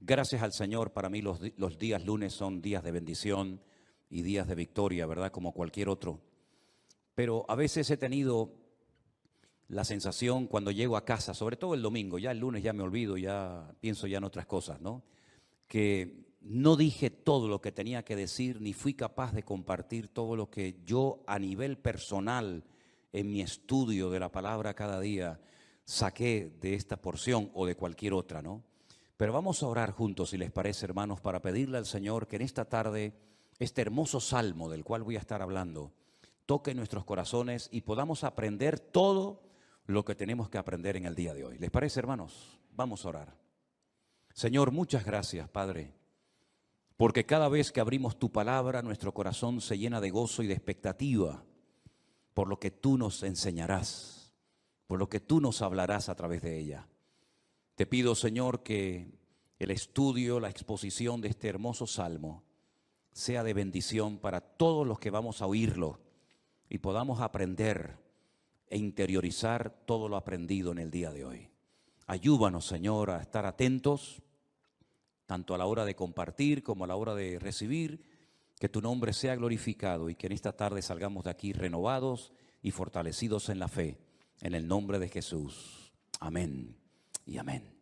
Gracias al Señor, para mí los días lunes son días de bendición y días de victoria, ¿verdad? Como cualquier otro. Pero a veces he tenido la sensación cuando llego a casa, sobre todo el domingo, ya el lunes ya me olvido, ya pienso ya en otras cosas, ¿no? Que no dije todo lo que tenía que decir, ni fui capaz de compartir todo lo que yo a nivel personal, en mi estudio de la palabra cada día, saqué de esta porción o de cualquier otra, ¿no? Pero vamos a orar juntos, si les parece, hermanos, para pedirle al Señor que en esta tarde este hermoso salmo del cual voy a estar hablando toque nuestros corazones y podamos aprender todo lo que tenemos que aprender en el día de hoy. ¿Les parece, hermanos? Vamos a orar. Señor, muchas gracias, Padre, porque cada vez que abrimos tu palabra, nuestro corazón se llena de gozo y de expectativa por lo que tú nos enseñarás, por lo que tú nos hablarás a través de ella. Te pido, Señor, que el estudio, la exposición de este hermoso salmo sea de bendición para todos los que vamos a oírlo y podamos aprender e interiorizar todo lo aprendido en el día de hoy. Ayúdanos, Señor, a estar atentos, tanto a la hora de compartir como a la hora de recibir, que tu nombre sea glorificado y que en esta tarde salgamos de aquí renovados y fortalecidos en la fe, en el nombre de Jesús. Amén y amén.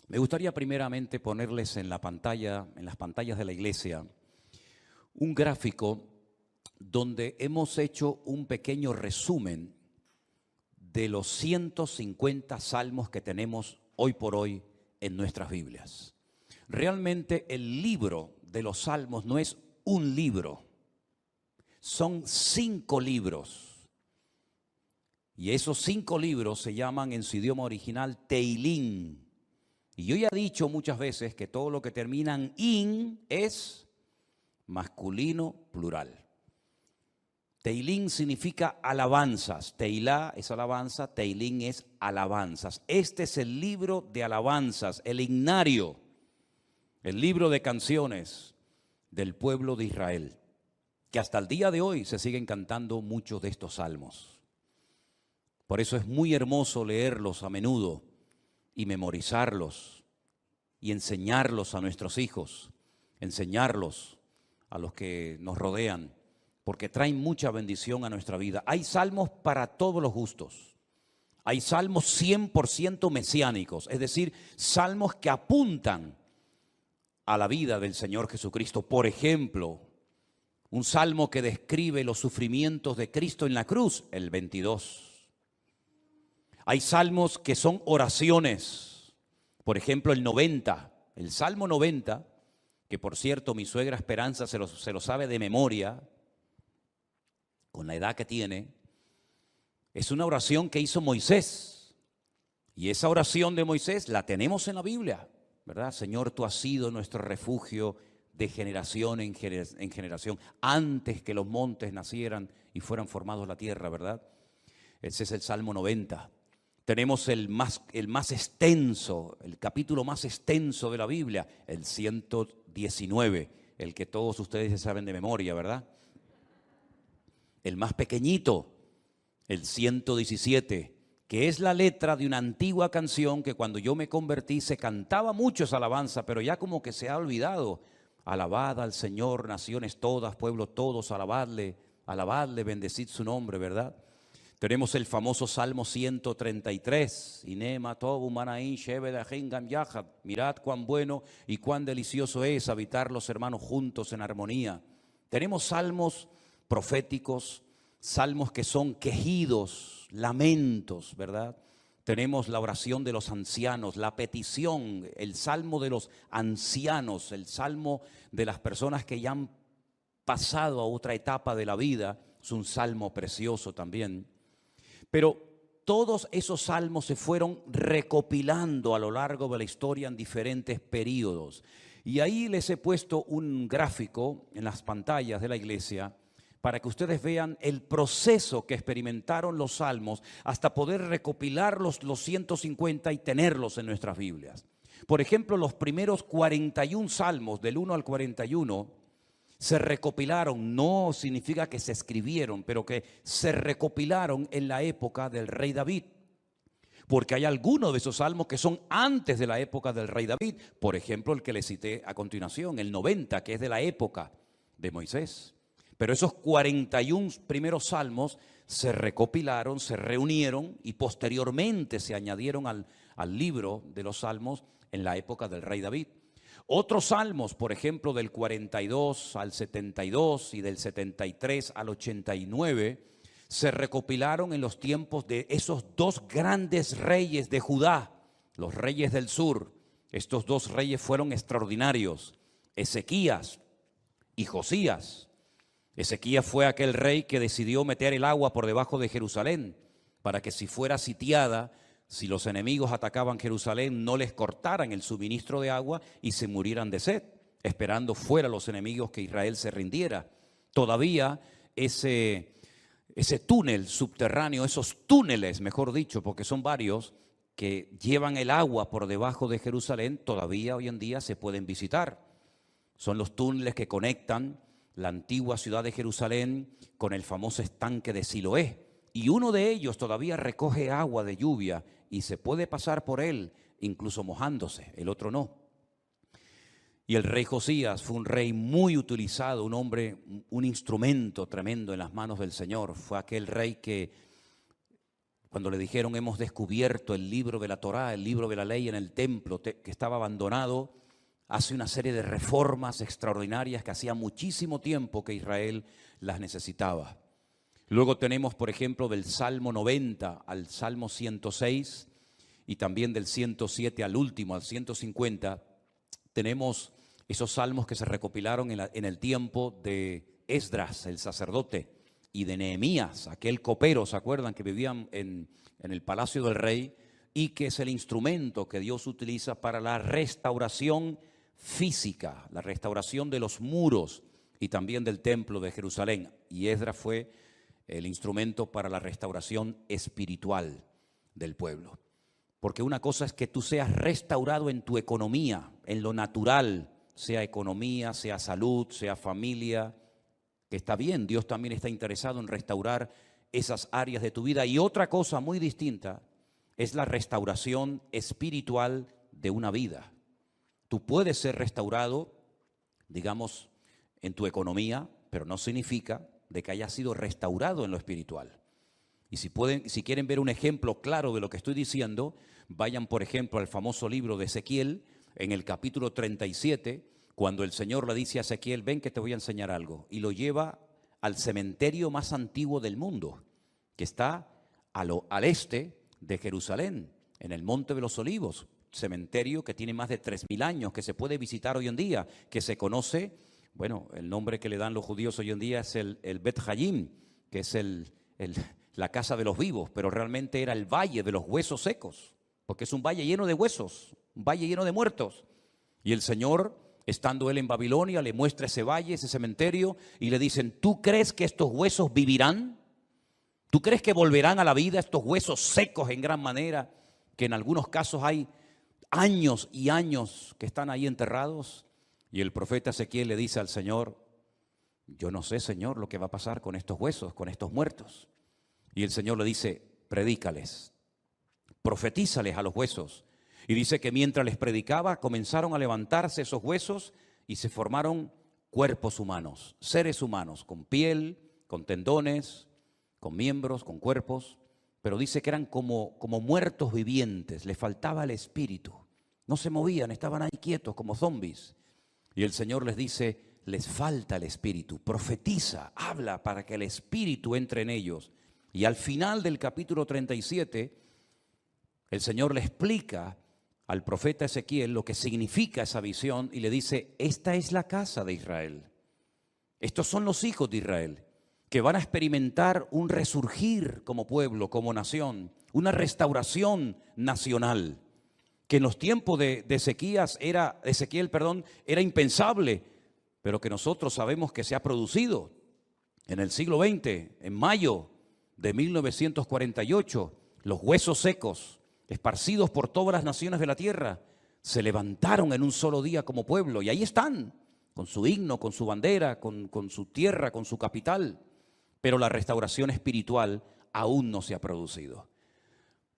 Me gustaría primeramente ponerles en la pantalla, en las pantallas de la iglesia, un gráfico donde hemos hecho un pequeño resumen de los 150 salmos que tenemos hoy por hoy en nuestras Biblias. Realmente el libro de los salmos no es un libro, son 5 libros. Y esos 5 libros se llaman en su idioma original Teilín. Y yo ya he dicho muchas veces que todo lo que termina en in es masculino plural. Teilín significa alabanzas. Teilá es alabanza, Teilín es alabanzas. Este es el libro de alabanzas, el himnario, el libro de canciones del pueblo de Israel, que hasta el día de hoy se siguen cantando muchos de estos salmos. Por eso es muy hermoso leerlos a menudo y memorizarlos y enseñarlos a nuestros hijos, enseñarlos a los que nos rodean, porque traen mucha bendición a nuestra vida. Hay salmos para todos los gustos. Hay salmos 100% mesiánicos, es decir, salmos que apuntan a la vida del Señor Jesucristo. Por ejemplo, un salmo que describe los sufrimientos de Cristo en la cruz, el 22. Hay salmos que son oraciones, por ejemplo el 90, el Salmo 90, que por cierto mi suegra Esperanza se lo sabe de memoria, con la edad que tiene, es una oración que hizo Moisés. Y esa oración de Moisés la tenemos en la Biblia, ¿verdad? Señor, tú has sido nuestro refugio de generación en generación, antes que los montes nacieran y fueran formados la tierra, ¿verdad? Ese es el Salmo 90. Tenemos el más extenso, el capítulo más extenso de la Biblia, el 119, el que todos ustedes ya saben de memoria, ¿verdad? El más pequeñito, el 117, que es la letra de una antigua canción que cuando yo me convertí se cantaba mucho esa alabanza, pero ya como que se ha olvidado. Alabad al Señor, naciones todas, pueblos todos, alabadle, alabadle, bendecid su nombre, ¿verdad? Tenemos el famoso Salmo 133. Mirad cuán bueno y cuán delicioso es habitar los hermanos juntos en armonía. Tenemos salmos proféticos, salmos que son quejidos, lamentos, ¿verdad? Tenemos la oración de los ancianos, la petición, el salmo de los ancianos, el salmo de las personas que ya han pasado a otra etapa de la vida. Es un salmo precioso también. Pero todos esos salmos se fueron recopilando a lo largo de la historia en diferentes periodos. Y ahí les he puesto un gráfico en las pantallas de la iglesia para que ustedes vean el proceso que experimentaron los salmos hasta poder recopilar los 150 y tenerlos en nuestras Biblias. Por ejemplo, los primeros 41 salmos, del 1 al 41, se recopilaron, no significa que se escribieron, pero que se recopilaron en la época del rey David. porque hay algunos de esos salmos que son antes de la época del rey David. Por ejemplo, el que le cité a continuación, el 90, que es de la época de Moisés. Pero esos 41 primeros salmos se recopilaron, se reunieron y posteriormente se añadieron al libro de los salmos en la época del rey David. Otros salmos, por ejemplo, del 42 al 72 y del 73 al 89, se recopilaron en los tiempos de esos dos grandes reyes de Judá, los reyes del sur. Estos dos reyes fueron extraordinarios, Ezequías y Josías. Ezequías fue aquel rey que decidió meter el agua por debajo de Jerusalén para que si fuera sitiada, si los enemigos atacaban Jerusalén, no les cortaran el suministro de agua y se murieran de sed, esperando fuera los enemigos que Israel se rindiera. Todavía ese túnel subterráneo, esos túneles, mejor dicho, porque son varios, que llevan el agua por debajo de Jerusalén, todavía hoy en día se pueden visitar. Son los túneles que conectan la antigua ciudad de Jerusalén con el famoso estanque de Siloé. Y uno de ellos todavía recoge agua de lluvia y se puede pasar por él, incluso mojándose, el otro no. Y el rey Josías fue un rey muy utilizado, un hombre, un instrumento tremendo en las manos del Señor. Fue aquel rey que cuando le dijeron hemos descubierto el libro de la Torá, el libro de la ley en el templo que estaba abandonado, hace una serie de reformas extraordinarias que hacía muchísimo tiempo que Israel las necesitaba. Luego tenemos, por ejemplo, del Salmo 90 al Salmo 106 y también del 107 al último, al 150, tenemos esos salmos que se recopilaron en el tiempo de Esdras, el sacerdote, y de Nehemías, aquel copero, ¿se acuerdan? Que vivían en el palacio del rey y que es el instrumento que Dios utiliza para la restauración física, la restauración de los muros y también del templo de Jerusalén. Y Esdras fue el instrumento para la restauración espiritual del pueblo. Porque una cosa es que tú seas restaurado en tu economía, en lo natural, sea economía, sea salud, sea familia, que está bien, Dios también está interesado en restaurar esas áreas de tu vida. Y otra cosa muy distinta es la restauración espiritual de una vida. Tú puedes ser restaurado, digamos, en tu economía, pero no significa de que hayas sido restaurado en lo espiritual. Y si quieren ver un ejemplo claro de lo que estoy diciendo, vayan, por ejemplo, al famoso libro de Ezequiel, en el capítulo 37, cuando el Señor le dice a Ezequiel, ven que te voy a enseñar algo, y lo lleva al cementerio más antiguo del mundo, que está al este de Jerusalén, en el Monte de los Olivos, cementerio que tiene más de 3.000 años, que se puede visitar hoy en día, que se conoce, bueno, el nombre que le dan los judíos hoy en día es el Bet Hayim, que es la casa de los vivos, pero realmente era el valle de los huesos secos, porque es un valle lleno de huesos, un valle lleno de muertos. Y el Señor, estando él en Babilonia, le muestra ese valle, ese cementerio, y le dicen, ¿tú crees que estos huesos vivirán? ¿Tú crees que volverán a la vida estos huesos secos en gran manera, que en algunos casos hay años y años que están ahí enterrados? Y el profeta Ezequiel le dice al Señor, yo no sé, Señor, lo que va a pasar con estos huesos, con estos muertos. Y el Señor le dice, predícales, profetízales a los huesos. Y dice que mientras les predicaba, comenzaron a levantarse esos huesos y se formaron cuerpos humanos, seres humanos, con piel, con tendones, con miembros, con cuerpos. Pero dice que eran como muertos vivientes, les faltaba el espíritu. No se movían, estaban ahí quietos como zombies. Y el Señor les dice, les falta el espíritu, profetiza, habla para que el espíritu entre en ellos. Y al final del capítulo 37, el Señor le explica al profeta Ezequiel lo que significa esa visión y le dice, esta es la casa de Israel. Estos son los hijos de Israel, que van a experimentar un resurgir como pueblo, como nación, una restauración nacional, que en los tiempos de Ezequiel era impensable, pero que nosotros sabemos que se ha producido en el siglo XX, en mayo de 1948, los huesos secos, esparcidos por todas las naciones de la tierra, se levantaron en un solo día como pueblo, y ahí están, con su himno, con su bandera, con su tierra, con su capital, pero la restauración espiritual aún no se ha producido.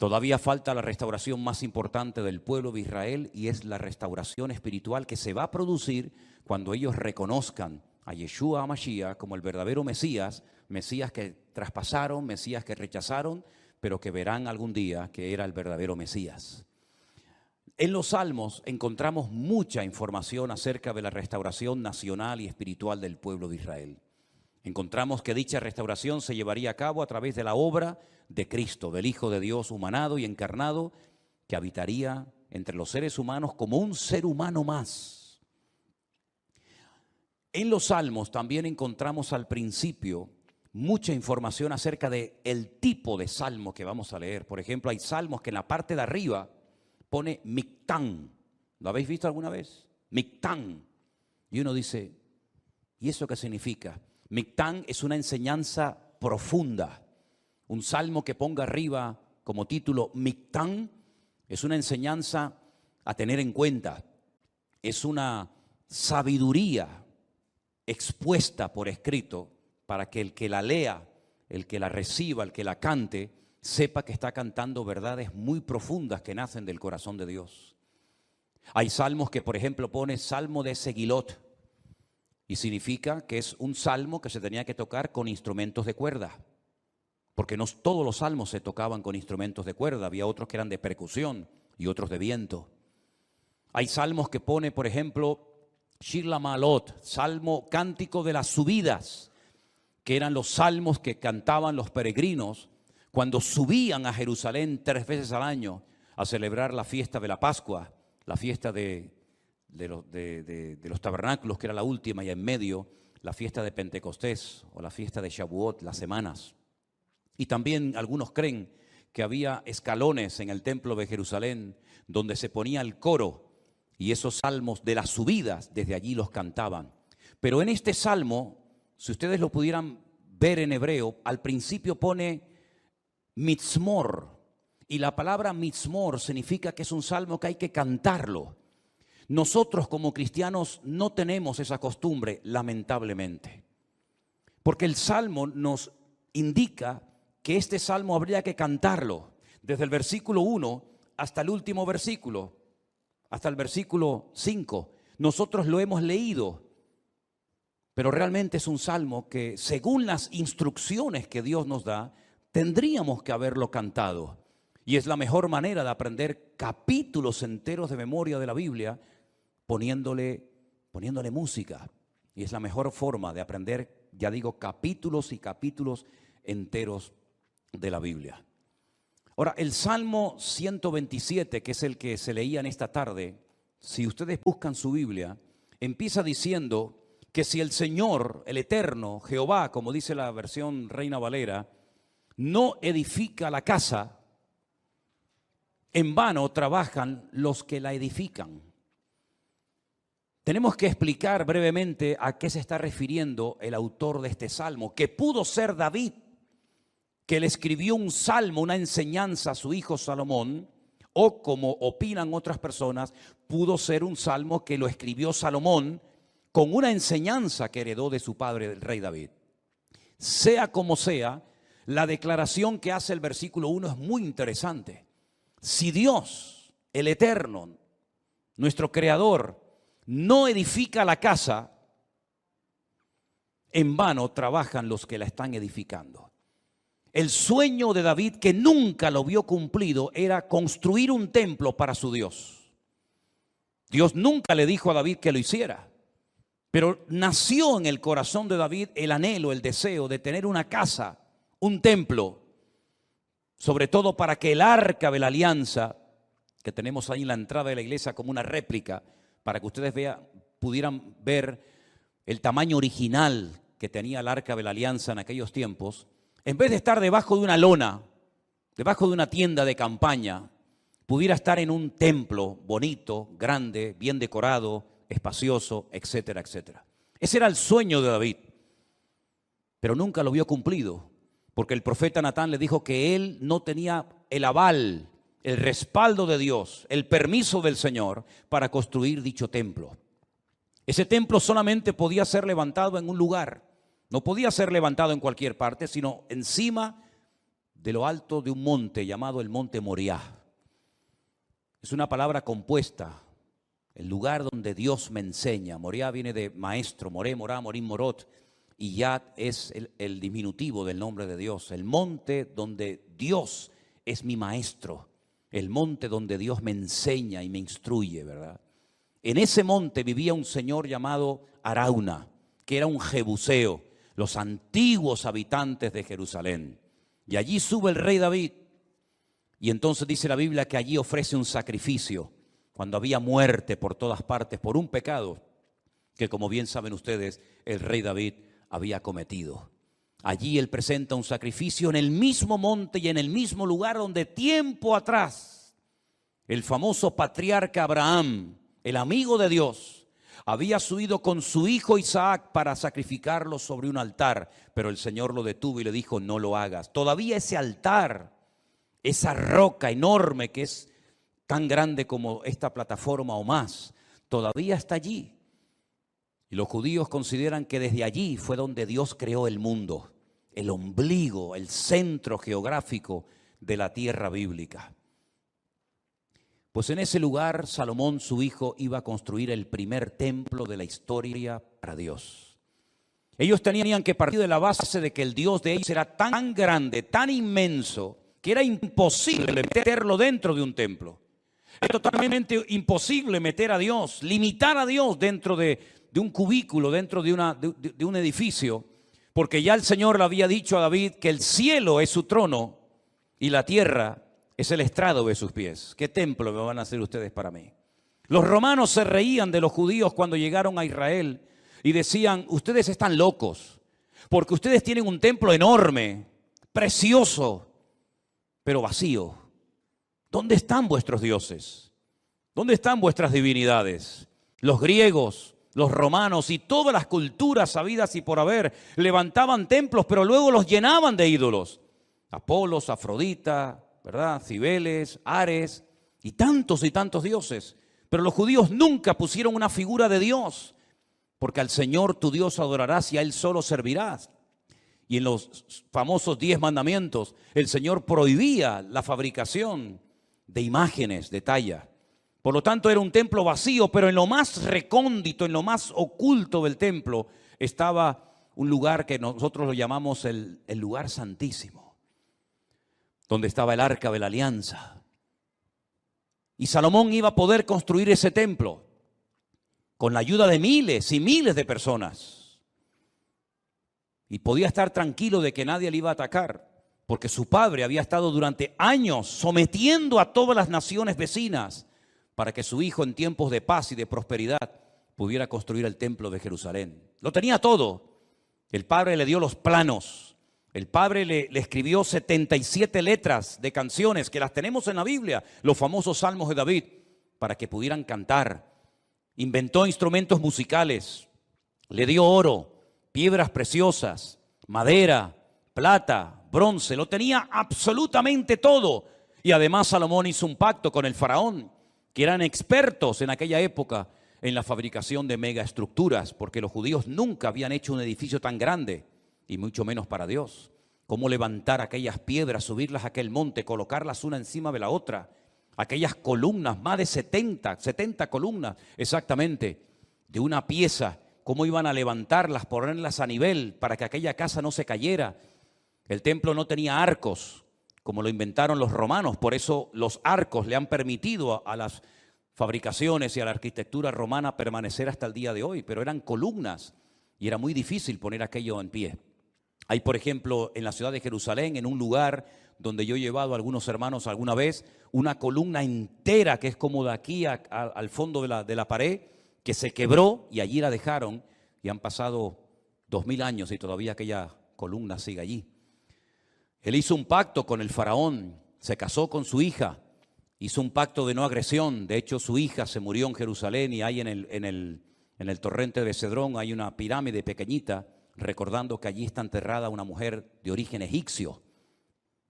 Todavía falta la restauración más importante del pueblo de Israel y es la restauración espiritual que se va a producir cuando ellos reconozcan a Yeshua HaMashiach como el verdadero Mesías, Mesías que traspasaron, Mesías que rechazaron, pero que verán algún día que era el verdadero Mesías. En los Salmos encontramos mucha información acerca de la restauración nacional y espiritual del pueblo de Israel. Encontramos que dicha restauración se llevaría a cabo a través de la obra de Cristo, del Hijo de Dios humanado y encarnado, que habitaría entre los seres humanos como un ser humano más. En los Salmos también encontramos al principio mucha información acerca del tipo de salmo que vamos a leer. Por ejemplo, hay salmos que en la parte de arriba pone Mictán. ¿Lo habéis visto alguna vez? Mictán. Y uno dice, ¿y eso qué significa? Mictán es una enseñanza profunda. Un salmo que ponga arriba como título Mictán es una enseñanza a tener en cuenta. Es una sabiduría expuesta por escrito para que el que la lea, el que la reciba, el que la cante, sepa que está cantando verdades muy profundas que nacen del corazón de Dios. Hay salmos que, por ejemplo, pone Salmo de Segilot y significa que es un salmo que se tenía que tocar con instrumentos de cuerda, porque no todos los salmos se tocaban con instrumentos de cuerda, había otros que eran de percusión y otros de viento. Hay salmos que pone, por ejemplo, Shir LaMa'alot, salmo cántico de las subidas, que eran los salmos que cantaban los peregrinos cuando subían a Jerusalén 3 veces al año a celebrar la fiesta de la Pascua, la fiesta de los tabernáculos, que era la última, y en medio la fiesta de Pentecostés o la fiesta de Shavuot, las semanas. Y también algunos creen que había escalones en el templo de Jerusalén donde se ponía el coro y esos salmos de las subidas desde allí los cantaban. Pero en este salmo, si ustedes lo pudieran ver en hebreo, al principio pone mitzmor, y la palabra mitzmor significa que es un salmo que hay que cantarlo. Nosotros como cristianos no tenemos esa costumbre, lamentablemente, porque el salmo nos indica que este salmo habría que cantarlo desde el versículo 1 hasta el último versículo, hasta el versículo 5. Nosotros lo hemos leído, pero realmente es un salmo que, según las instrucciones que Dios nos da, tendríamos que haberlo cantado. Y es la mejor manera de aprender capítulos enteros de memoria de la Biblia, poniéndole música. Y es la mejor forma de aprender, ya digo, capítulos y capítulos enteros de la Biblia. Ahora, el Salmo 127, que es el que se leía en esta tarde, si ustedes buscan su Biblia, empieza diciendo que si el Señor, el Eterno, Jehová, como dice la versión Reina Valera, no edifica la casa, en vano trabajan los que la edifican. Tenemos que explicar brevemente a qué se está refiriendo el autor de este salmo, que pudo ser David, que le escribió un salmo, una enseñanza a su hijo Salomón, o como opinan otras personas, pudo ser un salmo que lo escribió Salomón con una enseñanza que heredó de su padre, el rey David. Sea como sea, la declaración que hace el versículo 1 es muy interesante. Si Dios, el Eterno, nuestro Creador, no edifica la casa, en vano trabajan los que la están edificando. El sueño de David, que nunca lo vio cumplido, era construir un templo para su Dios. Dios nunca le dijo a David que lo hiciera, pero nació en el corazón de David el anhelo, el deseo de tener una casa, un templo, sobre todo para que el arca de la alianza, que tenemos ahí en la entrada de la iglesia como una réplica, para que ustedes pudieran ver el tamaño original que tenía el arca de la alianza en aquellos tiempos, en vez de estar debajo de una lona, debajo de una tienda de campaña, pudiera estar en un templo bonito, grande, bien decorado, espacioso, etcétera, etcétera. Ese era el sueño de David, pero nunca lo vio cumplido, porque el profeta Natán le dijo que él no tenía el aval, el respaldo de Dios, el permiso del Señor para construir dicho templo. Ese templo solamente podía ser levantado en un lugar, no podía ser levantado en cualquier parte, sino encima de lo alto de un monte llamado el monte Moriah. Es una palabra compuesta, el lugar donde Dios me enseña. Moriah viene de maestro, Moré, Morá, Morim, Morot, y Yad es el diminutivo del nombre de Dios. El monte donde Dios es mi maestro, el monte donde Dios me enseña y me instruye, ¿verdad? En ese monte vivía un señor llamado Arauna, que era un jebuseo, los antiguos habitantes de Jerusalén. Y allí sube el rey David. Y entonces dice la Biblia que allí ofrece un sacrificio, cuando había muerte por todas partes, por un pecado que, como bien saben ustedes, el rey David había cometido. Allí él presenta un sacrificio en el mismo monte y en el mismo lugar donde tiempo atrás el famoso patriarca Abraham, el amigo de Dios, había subido con su hijo Isaac para sacrificarlo sobre un altar, pero el Señor lo detuvo y le dijo: no lo hagas. Todavía ese altar, esa roca enorme que es tan grande como esta plataforma o más, todavía está allí. Y los judíos consideran que desde allí fue donde Dios creó el mundo, el ombligo, el centro geográfico de la tierra bíblica. Pues en ese lugar Salomón, su hijo, iba a construir el primer templo de la historia para Dios. Ellos tenían que partir de la base de que el Dios de ellos era tan grande, tan inmenso, que era imposible meterlo dentro de un templo. Es totalmente imposible meter a Dios, limitar a Dios dentro de un cubículo, dentro de un edificio, porque ya el Señor le había dicho a David que el cielo es su trono y la tierra es el estrado de sus pies. ¿Qué templo me van a hacer ustedes para mí? Los romanos se reían de los judíos cuando llegaron a Israel y decían: ustedes están locos, porque ustedes tienen un templo enorme, precioso, pero vacío. ¿Dónde están vuestros dioses? ¿Dónde están vuestras divinidades? Los griegos, los romanos y todas las culturas habidas y por haber levantaban templos, pero luego los llenaban de ídolos. Apolos, Afrodita, ¿verdad? Cibeles, Ares y tantos dioses. Pero los judíos nunca pusieron una figura de Dios, porque al Señor tu Dios adorarás y a Él solo servirás. Y en los famosos 10 mandamientos, el Señor prohibía la fabricación de imágenes de talla. Por lo tanto, era un templo vacío, pero en lo más recóndito, en lo más oculto del templo, estaba un lugar que nosotros lo llamamos el lugar santísimo, donde estaba el arca de la alianza. Y Salomón iba a poder construir ese templo con la ayuda de miles y miles de personas. Y podía estar tranquilo de que nadie le iba a atacar, porque su padre había estado durante años sometiendo a todas las naciones vecinas para que su hijo, en tiempos de paz y de prosperidad, pudiera construir el templo de Jerusalén. Lo tenía todo. El padre le dio los planos. El padre le escribió 77 letras de canciones que las tenemos en la Biblia, los famosos salmos de David, para que pudieran cantar. Inventó instrumentos musicales, le dio oro, piedras preciosas, madera, plata, bronce, lo tenía absolutamente todo. Y además Salomón hizo un pacto con el faraón, que eran expertos en aquella época en la fabricación de megaestructuras, porque los judíos nunca habían hecho un edificio tan grande, y mucho menos para Dios. Cómo levantar aquellas piedras, subirlas a aquel monte, colocarlas una encima de la otra, aquellas columnas, más de 70 columnas exactamente, de una pieza, cómo iban a levantarlas, ponerlas a nivel para que aquella casa no se cayera. El templo no tenía arcos, como lo inventaron los romanos, por eso los arcos le han permitido a las fabricaciones y a la arquitectura romana permanecer hasta el día de hoy, pero eran columnas y era muy difícil poner aquello en pie. Hay, por ejemplo, en la ciudad de Jerusalén, en un lugar donde yo he llevado a algunos hermanos alguna vez, una columna entera que es como de aquí al fondo de la pared, que se quebró y allí la dejaron, y han pasado 2000 años y todavía aquella columna sigue allí. Él hizo un pacto con el faraón, se casó con su hija, hizo un pacto de no agresión. De hecho, su hija se murió en Jerusalén y ahí en el torrente de Cedrón hay una pirámide pequeñita, recordando que allí está enterrada una mujer de origen egipcio,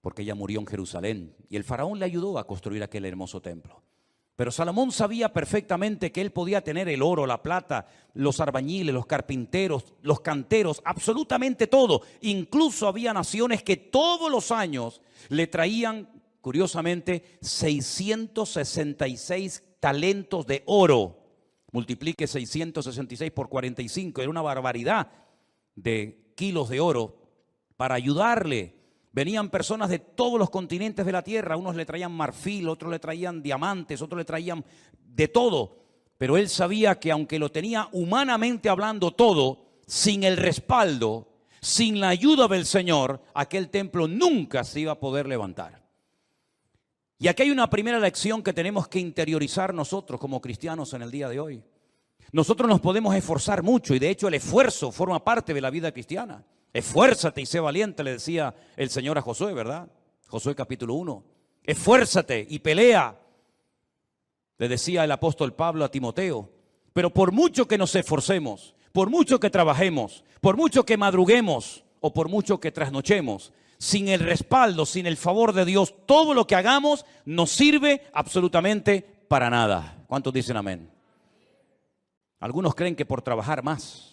porque ella murió en Jerusalén. Y el faraón le ayudó a construir aquel hermoso templo. Pero Salomón sabía perfectamente que él podía tener el oro, la plata, los albañiles, los carpinteros, los canteros, absolutamente todo. Incluso había naciones que todos los años le traían, curiosamente, 666 talentos de oro. Multiplique 666 por 45, era una barbaridad de kilos de oro para ayudarle. Venían personas de todos los continentes de la tierra, unos le traían marfil, otros le traían diamantes, otros le traían de todo. Pero él sabía que aunque lo tenía humanamente hablando todo, sin el respaldo, sin la ayuda del Señor, aquel templo nunca se iba a poder levantar. Y aquí hay una primera lección que tenemos que interiorizar nosotros como cristianos en el día de hoy. Nosotros nos podemos esforzar mucho y de hecho el esfuerzo forma parte de la vida cristiana. Esfuérzate y sé valiente, le decía el Señor a Josué, ¿verdad? Josué capítulo 1. Esfuérzate y pelea, le decía el apóstol Pablo a Timoteo. Pero por mucho que nos esforcemos, por mucho que trabajemos, por mucho que madruguemos o por mucho que trasnochemos, sin el respaldo, sin el favor de Dios, todo lo que hagamos no sirve absolutamente para nada. ¿Cuántos dicen amén? Algunos creen que por trabajar más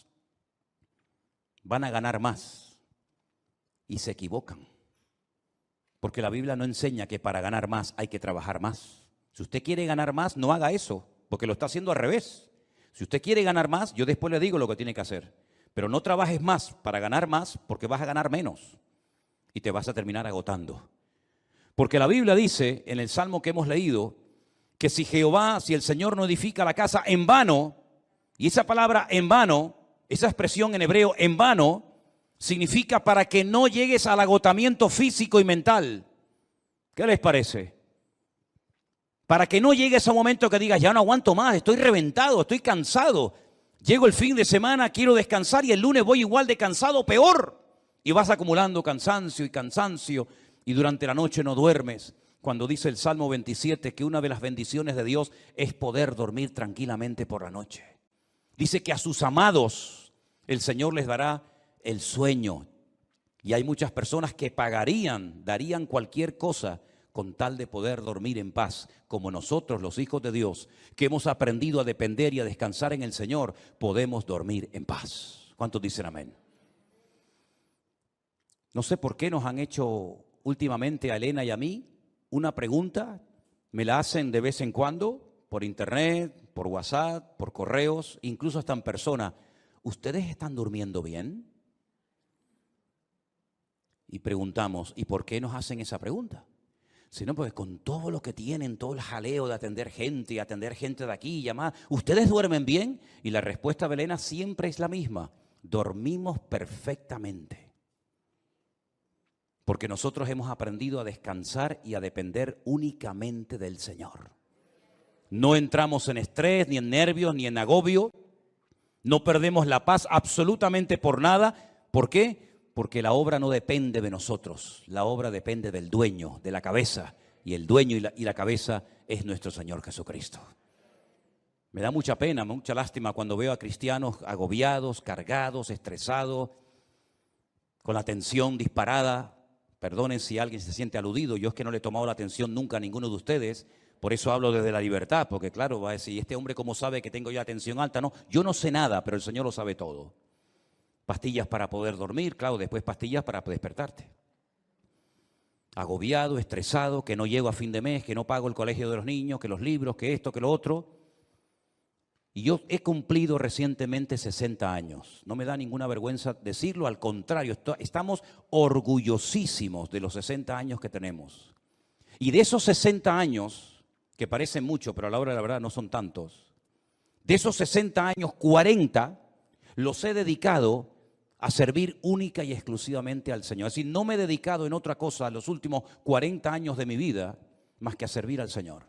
van a ganar más y se equivocan. Porque la Biblia no enseña que para ganar más hay que trabajar más. Si usted quiere ganar más, no haga eso, porque lo está haciendo al revés. Si usted quiere ganar más, yo después le digo lo que tiene que hacer. Pero no trabajes más para ganar más, porque vas a ganar menos y te vas a terminar agotando. Porque la Biblia dice en el Salmo que hemos leído que si el Señor no edifica la casa en vano, y esa palabra en vano, esa expresión en hebreo, en vano, significa para que no llegues al agotamiento físico y mental. ¿Qué les parece? Para que no llegues a un momento que digas, ya no aguanto más, estoy reventado, estoy cansado. Llego el fin de semana, quiero descansar y el lunes voy igual de cansado, peor. Y vas acumulando cansancio y durante la noche no duermes. Cuando dice el Salmo 27 que una de las bendiciones de Dios es poder dormir tranquilamente por la noche. Dice que a sus amados el Señor les dará el sueño. Y hay muchas personas que darían cualquier cosa con tal de poder dormir en paz, como nosotros, los hijos de Dios, que hemos aprendido a depender y a descansar en el Señor, podemos dormir en paz. ¿Cuántos dicen amén? No sé por qué nos han hecho últimamente a Elena y a mí una pregunta, me la hacen de vez en cuando, por internet, por WhatsApp, por correos, incluso hasta en persona. ¿Ustedes están durmiendo bien? Y preguntamos, ¿y por qué nos hacen esa pregunta? Sino porque con todo lo que tienen, todo el jaleo de atender gente y atender gente de aquí y llamar, ¿ustedes duermen bien? Y la respuesta de Elena siempre es la misma, dormimos perfectamente. Porque nosotros hemos aprendido a descansar y a depender únicamente del Señor. No entramos en estrés, ni en nervios, ni en agobio. No perdemos la paz absolutamente por nada. ¿Por qué? Porque la obra no depende de nosotros. La obra depende del dueño, de la cabeza. Y el dueño y la cabeza es nuestro Señor Jesucristo. Me da mucha pena, mucha lástima cuando veo a cristianos agobiados, cargados, estresados, con la tensión disparada. Perdonen si alguien se siente aludido. Yo es que no le he tomado la atención nunca a ninguno de ustedes. Por eso hablo desde la libertad, porque claro, va a decir, ¿este hombre cómo sabe que tengo yo la tensión alta? No, yo no sé nada, pero el Señor lo sabe todo. Pastillas para poder dormir, claro, después pastillas para despertarte. Agobiado, estresado, que no llego a fin de mes, que no pago el colegio de los niños, que los libros, que esto, que lo otro. Y yo he cumplido recientemente 60 años. No me da ninguna vergüenza decirlo, al contrario, estamos orgullosísimos de los 60 años que tenemos. Y de esos 60 años, que parecen mucho, pero a la hora de la verdad no son tantos, de esos 60 años, 40 los he dedicado a servir única y exclusivamente al Señor. Es decir, no me he dedicado en otra cosa los últimos 40 años de mi vida más que a servir al Señor.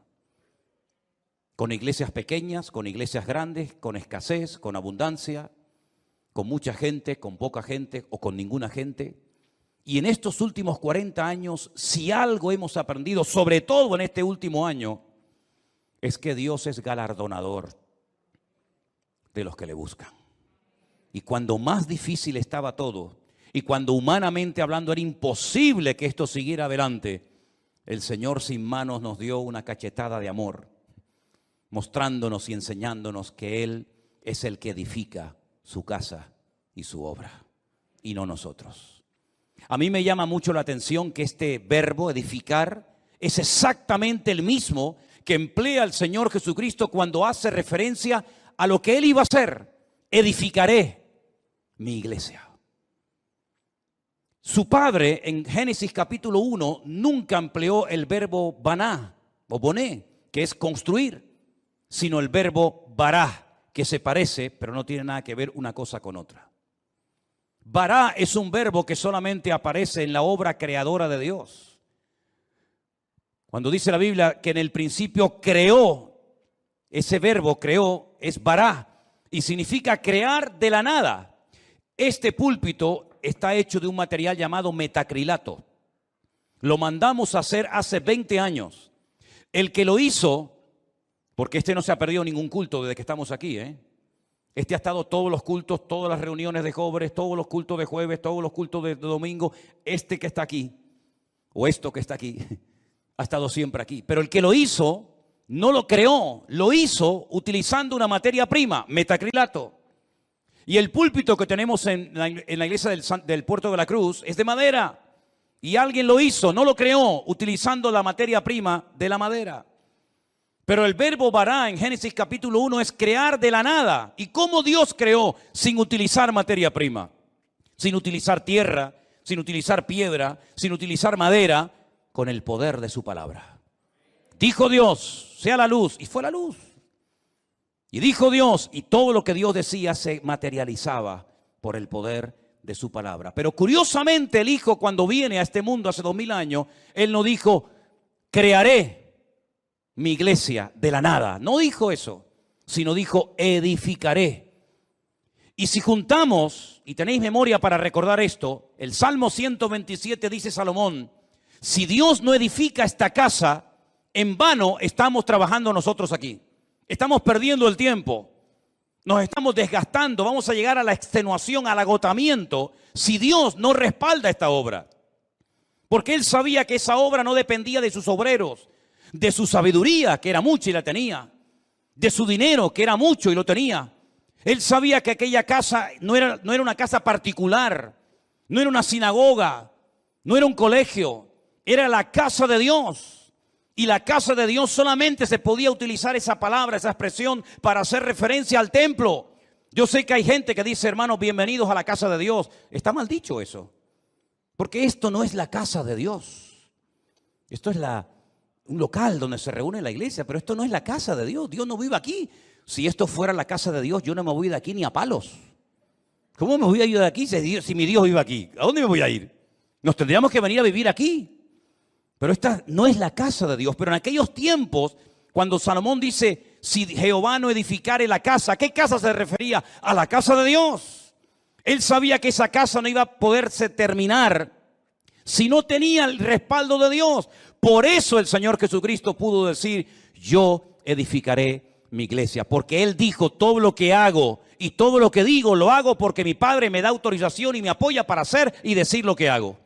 Con iglesias pequeñas, con iglesias grandes, con escasez, con abundancia, con mucha gente, con poca gente o con ninguna gente. Y en estos últimos 40 años, si algo hemos aprendido, sobre todo en este último año, es que Dios es galardonador de los que le buscan. Y cuando más difícil estaba todo, y cuando humanamente hablando era imposible que esto siguiera adelante, el Señor sin manos nos dio una cachetada de amor mostrándonos y enseñándonos que Él es el que edifica su casa y su obra, y no nosotros. A mí me llama mucho la atención que este verbo edificar es exactamente el mismo que emplea el Señor Jesucristo cuando hace referencia a lo que Él iba a hacer. Edificaré mi iglesia. Su padre en Génesis capítulo 1 nunca empleó el verbo baná o boné, que es construir, sino el verbo bará, que se parece, pero no tiene nada que ver una cosa con otra. Bará es un verbo que solamente aparece en la obra creadora de Dios. Cuando dice la Biblia que en el principio creó, ese verbo creó es bará y significa crear de la nada. Este púlpito está hecho de un material llamado metacrilato. Lo mandamos a hacer hace 20 años. El que lo hizo, porque este no se ha perdido ningún culto desde que estamos aquí, Este ha estado todos los cultos, todas las reuniones de jóvenes, todos los cultos de jueves, todos los cultos de domingo. Este que está aquí, o esto que está aquí, ha estado siempre aquí. Pero el que lo hizo, no lo creó, lo hizo utilizando una materia prima, metacrilato. Y el púlpito que tenemos en la iglesia del Puerto de la Cruz es de madera. Y alguien lo hizo, no lo creó, utilizando la materia prima de la madera. Pero el verbo bará en Génesis capítulo 1 es crear de la nada. ¿Y cómo Dios creó sin utilizar materia prima? Sin utilizar tierra, sin utilizar piedra, sin utilizar madera, con el poder de su palabra. Dijo Dios, sea la luz, y fue la luz. Y dijo Dios, y todo lo que Dios decía se materializaba por el poder de su palabra. Pero curiosamente el Hijo, cuando viene a este mundo hace 2000 años, Él no dijo, crearé mi iglesia de la nada. No dijo eso, sino dijo, edificaré. Y si juntamos, y tenéis memoria para recordar esto, el Salmo 127 dice Salomón, si Dios no edifica esta casa, en vano estamos trabajando nosotros aquí. Estamos perdiendo el tiempo, nos estamos desgastando, vamos a llegar a la extenuación, al agotamiento, si Dios no respalda esta obra. Porque Él sabía que esa obra no dependía de sus obreros, de su sabiduría, que era mucha y la tenía, de su dinero, que era mucho y lo tenía. Él sabía que aquella casa no era una casa particular, no era una sinagoga, no era un colegio, era la casa de Dios. Y la casa de Dios solamente se podía utilizar esa palabra, esa expresión para hacer referencia al templo. Yo sé que hay gente que dice, hermanos, bienvenidos a la casa de Dios. Está mal dicho eso. Porque esto no es la casa de Dios. Esto es un local donde se reúne la iglesia, pero esto no es la casa de Dios. Dios no vive aquí. Si esto fuera la casa de Dios, yo no me voy de aquí ni a palos. ¿Cómo me voy a ir de aquí si mi Dios vive aquí? ¿A dónde me voy a ir? Nos tendríamos que venir a vivir aquí. Pero esta no es la casa de Dios. Pero en aquellos tiempos, cuando Salomón dice, si Jehová no edificare la casa, ¿a qué casa se refería? A la casa de Dios. Él sabía que esa casa no iba a poderse terminar si no tenía el respaldo de Dios. Por eso el Señor Jesucristo pudo decir, yo edificaré mi iglesia. Porque Él dijo, todo lo que hago y todo lo que digo, lo hago porque mi Padre me da autorización y me apoya para hacer y decir lo que hago.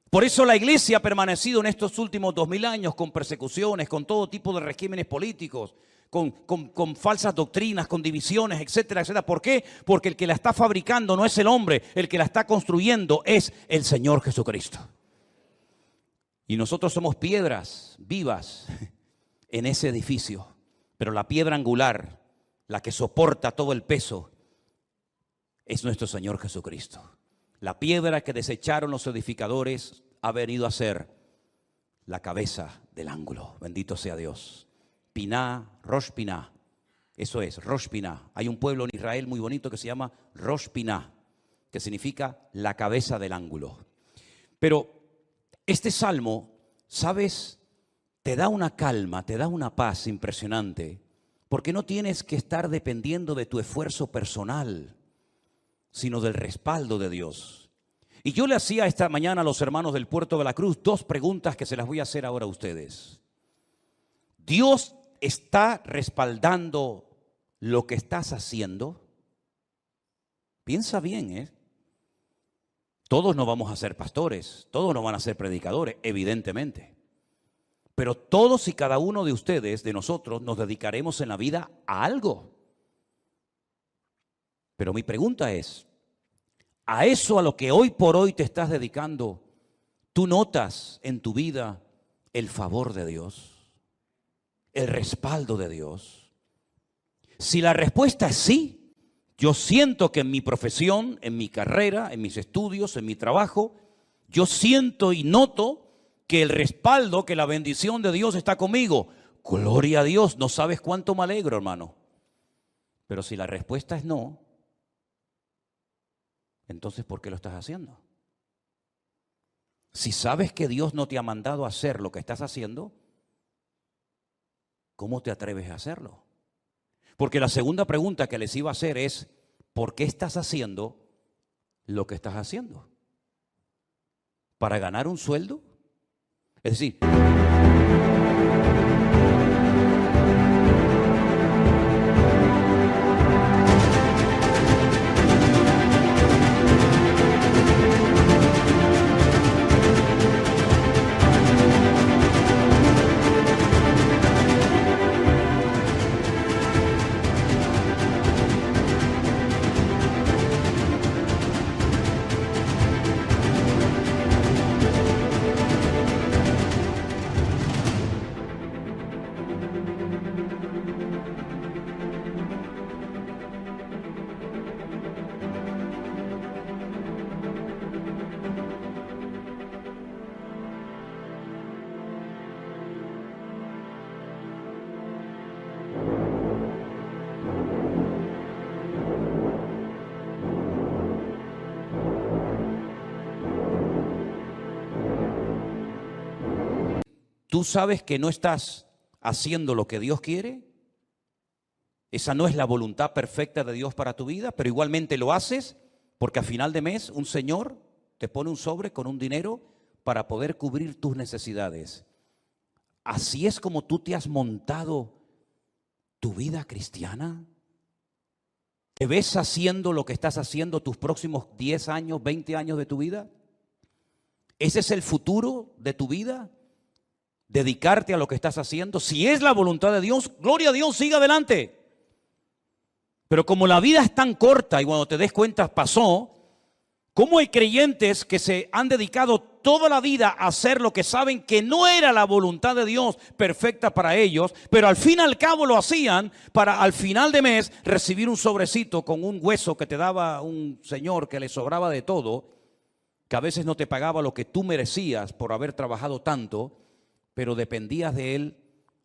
Por eso la iglesia ha permanecido en estos últimos 2000 años con persecuciones, con todo tipo de regímenes políticos, con falsas doctrinas, con divisiones, etcétera, etcétera. ¿Por qué? Porque el que la está fabricando no es el hombre, el que la está construyendo es el Señor Jesucristo. Y nosotros somos piedras vivas en ese edificio, pero la piedra angular, la que soporta todo el peso, es nuestro Señor Jesucristo. La piedra que desecharon los edificadores ha venido a ser la cabeza del ángulo. Bendito sea Dios. Piná, Rosh Piná. Eso es, Rosh Piná. Hay un pueblo en Israel muy bonito que se llama Rosh Piná, que significa la cabeza del ángulo. Pero este salmo, ¿sabes? Te da una calma, te da una paz impresionante, porque no tienes que estar dependiendo de tu esfuerzo personal, sino del respaldo de Dios. Y yo le hacía esta mañana a los hermanos del Puerto de la Cruz 2 preguntas que se las voy a hacer ahora a ustedes. ¿Dios está respaldando lo que estás haciendo? Piensa bien, Todos no vamos a ser pastores, todos no van a ser predicadores, evidentemente. Pero todos y cada uno de ustedes, de nosotros, nos dedicaremos en la vida a algo. Pero mi pregunta es, ¿a eso a lo que hoy por hoy te estás dedicando, tú notas en tu vida el favor de Dios, el respaldo de Dios? Si la respuesta es sí, yo siento que en mi profesión, en mi carrera, en mis estudios, en mi trabajo, yo siento y noto que el respaldo, que la bendición de Dios está conmigo. Gloria a Dios, no sabes cuánto me alegro, hermano. Pero si la respuesta es no, entonces ¿por qué lo estás haciendo? Si sabes que Dios no te ha mandado a hacer lo que estás haciendo, ¿cómo te atreves a hacerlo? Porque la segunda pregunta que les iba a hacer es, ¿por qué estás haciendo lo que estás haciendo? ¿Para ganar un sueldo? Es decir, ¿tú sabes que no estás haciendo lo que Dios quiere? Esa no es la voluntad perfecta de Dios para tu vida, pero igualmente lo haces porque a final de mes un señor te pone un sobre con un dinero para poder cubrir tus necesidades. ¿Así es como tú te has montado tu vida cristiana? ¿Te ves haciendo lo que estás haciendo tus próximos 10 años, 20 años de tu vida? ¿Ese es el futuro de tu vida? Dedicarte a lo que estás haciendo. Si es la voluntad de Dios, gloria a Dios, siga adelante. Pero como la vida es tan corta y cuando te des cuenta pasó, ¿cómo hay creyentes que se han dedicado toda la vida a hacer lo que saben que no era la voluntad de Dios perfecta para ellos, pero al fin y al cabo lo hacían para al final de mes recibir un sobrecito con un hueso que te daba un señor que le sobraba de todo, que a veces no te pagaba lo que tú merecías por haber trabajado tanto, pero dependías de él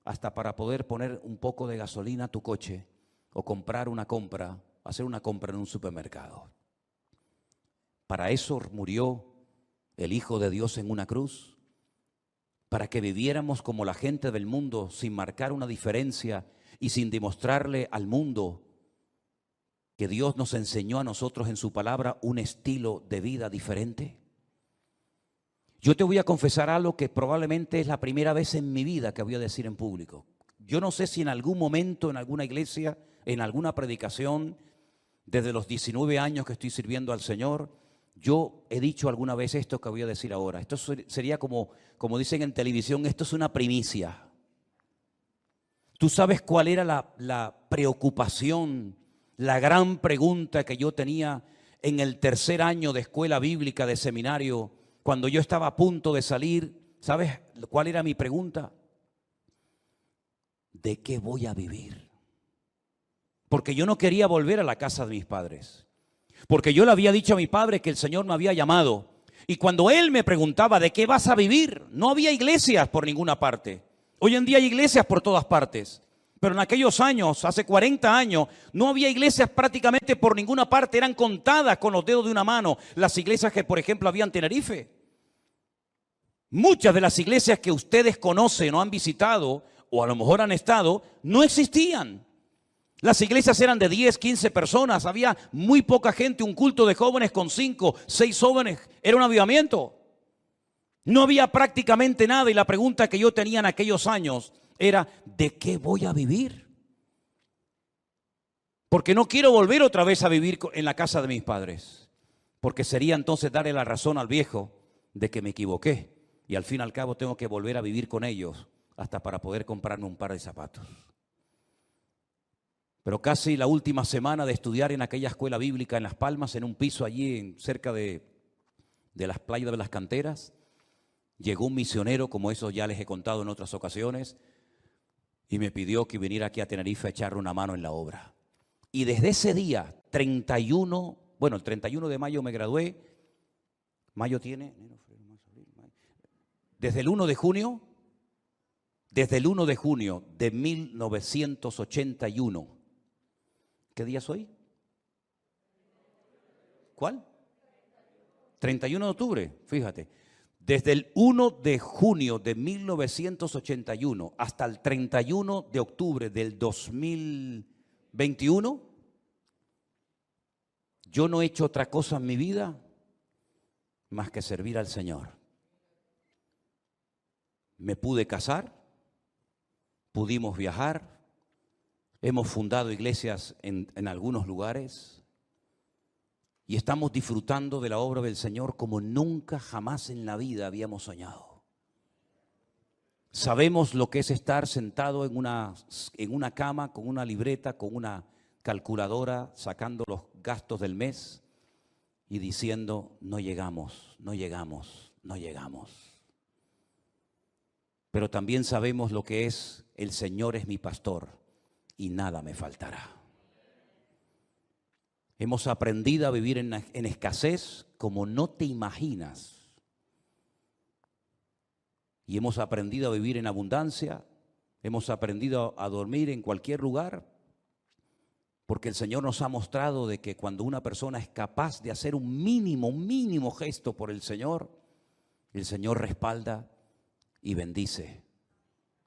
hasta para poder poner un poco de gasolina a tu coche o comprar una compra, hacer una compra en un supermercado. Para eso murió el Hijo de Dios en una cruz, para que viviéramos como la gente del mundo sin marcar una diferencia y sin demostrarle al mundo que Dios nos enseñó a nosotros en su palabra un estilo de vida diferente. Yo te voy a confesar algo que probablemente es la primera vez en mi vida que voy a decir en público. Yo no sé si en algún momento, en alguna iglesia, en alguna predicación, desde los 19 años que estoy sirviendo al Señor, yo he dicho alguna vez esto que voy a decir ahora. Esto sería como dicen en televisión, esto es una primicia. ¿Tú sabes cuál era la preocupación, la gran pregunta que yo tenía en el tercer año de escuela bíblica, de seminario, cuando yo estaba a punto de salir? ¿Sabes cuál era mi pregunta? ¿De qué voy a vivir? Porque yo no quería volver a la casa de mis padres. Porque yo le había dicho a mi padre que el Señor me había llamado. Y cuando él me preguntaba, ¿de qué vas a vivir? No había iglesias por ninguna parte. Hoy en día hay iglesias por todas partes. Pero en aquellos años, hace 40 años, no había iglesias prácticamente por ninguna parte. Eran contadas con los dedos de una mano las iglesias que, por ejemplo, había en Tenerife. Muchas de las iglesias que ustedes conocen o han visitado, o a lo mejor han estado, no existían. Las iglesias eran de 10, 15 personas, había muy poca gente, un culto de jóvenes con 5, 6 jóvenes, era un avivamiento. No había prácticamente nada y la pregunta que yo tenía en aquellos años era, ¿de qué voy a vivir? Porque no quiero volver otra vez a vivir en la casa de mis padres, porque sería entonces darle la razón al viejo de que me equivoqué y al fin y al cabo tengo que volver a vivir con ellos hasta para poder comprarme un par de zapatos. Pero casi la última semana de estudiar en aquella escuela bíblica en Las Palmas, en un piso allí cerca de las playas de las canteras, llegó un misionero, como eso ya les he contado en otras ocasiones, y me pidió que viniera aquí a Tenerife a echarle una mano en la obra. Y desde ese día, el 31 de mayo me gradué. Mayo tiene, desde el 1 de junio de 1981. ¿Qué día es hoy? ¿Cuál? 31 de octubre, fíjate. Desde el 1 de junio de 1981 hasta el 31 de octubre del 2021, yo no he hecho otra cosa en mi vida más que servir al Señor. Me pude casar, pudimos viajar, hemos fundado iglesias en algunos lugares y estamos disfrutando de la obra del Señor como nunca jamás en la vida habíamos soñado. Sabemos lo que es estar sentado en una cama con una libreta, con una calculadora, sacando los gastos del mes y diciendo, no llegamos, no llegamos, no llegamos. Pero también sabemos lo que es, el Señor es mi pastor y nada me faltará. Hemos aprendido a vivir en escasez como no te imaginas. Y hemos aprendido a vivir en abundancia, hemos aprendido a dormir en cualquier lugar, porque el Señor nos ha mostrado de que cuando una persona es capaz de hacer un mínimo gesto por el Señor respalda y bendice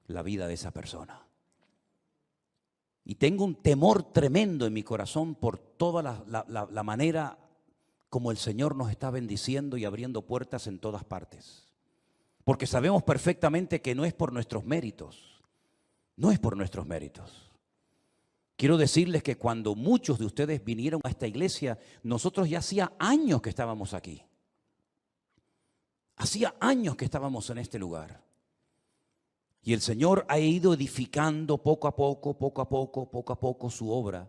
la vida de esa persona. Y tengo un temor tremendo en mi corazón por toda la manera como el Señor nos está bendiciendo y abriendo puertas en todas partes. Porque sabemos perfectamente que no es por nuestros méritos, no es por nuestros méritos. Quiero decirles que cuando muchos de ustedes vinieron a esta iglesia, nosotros ya hacía años que estábamos aquí. Hacía años que estábamos en este lugar. Y el Señor ha ido edificando poco a poco su obra.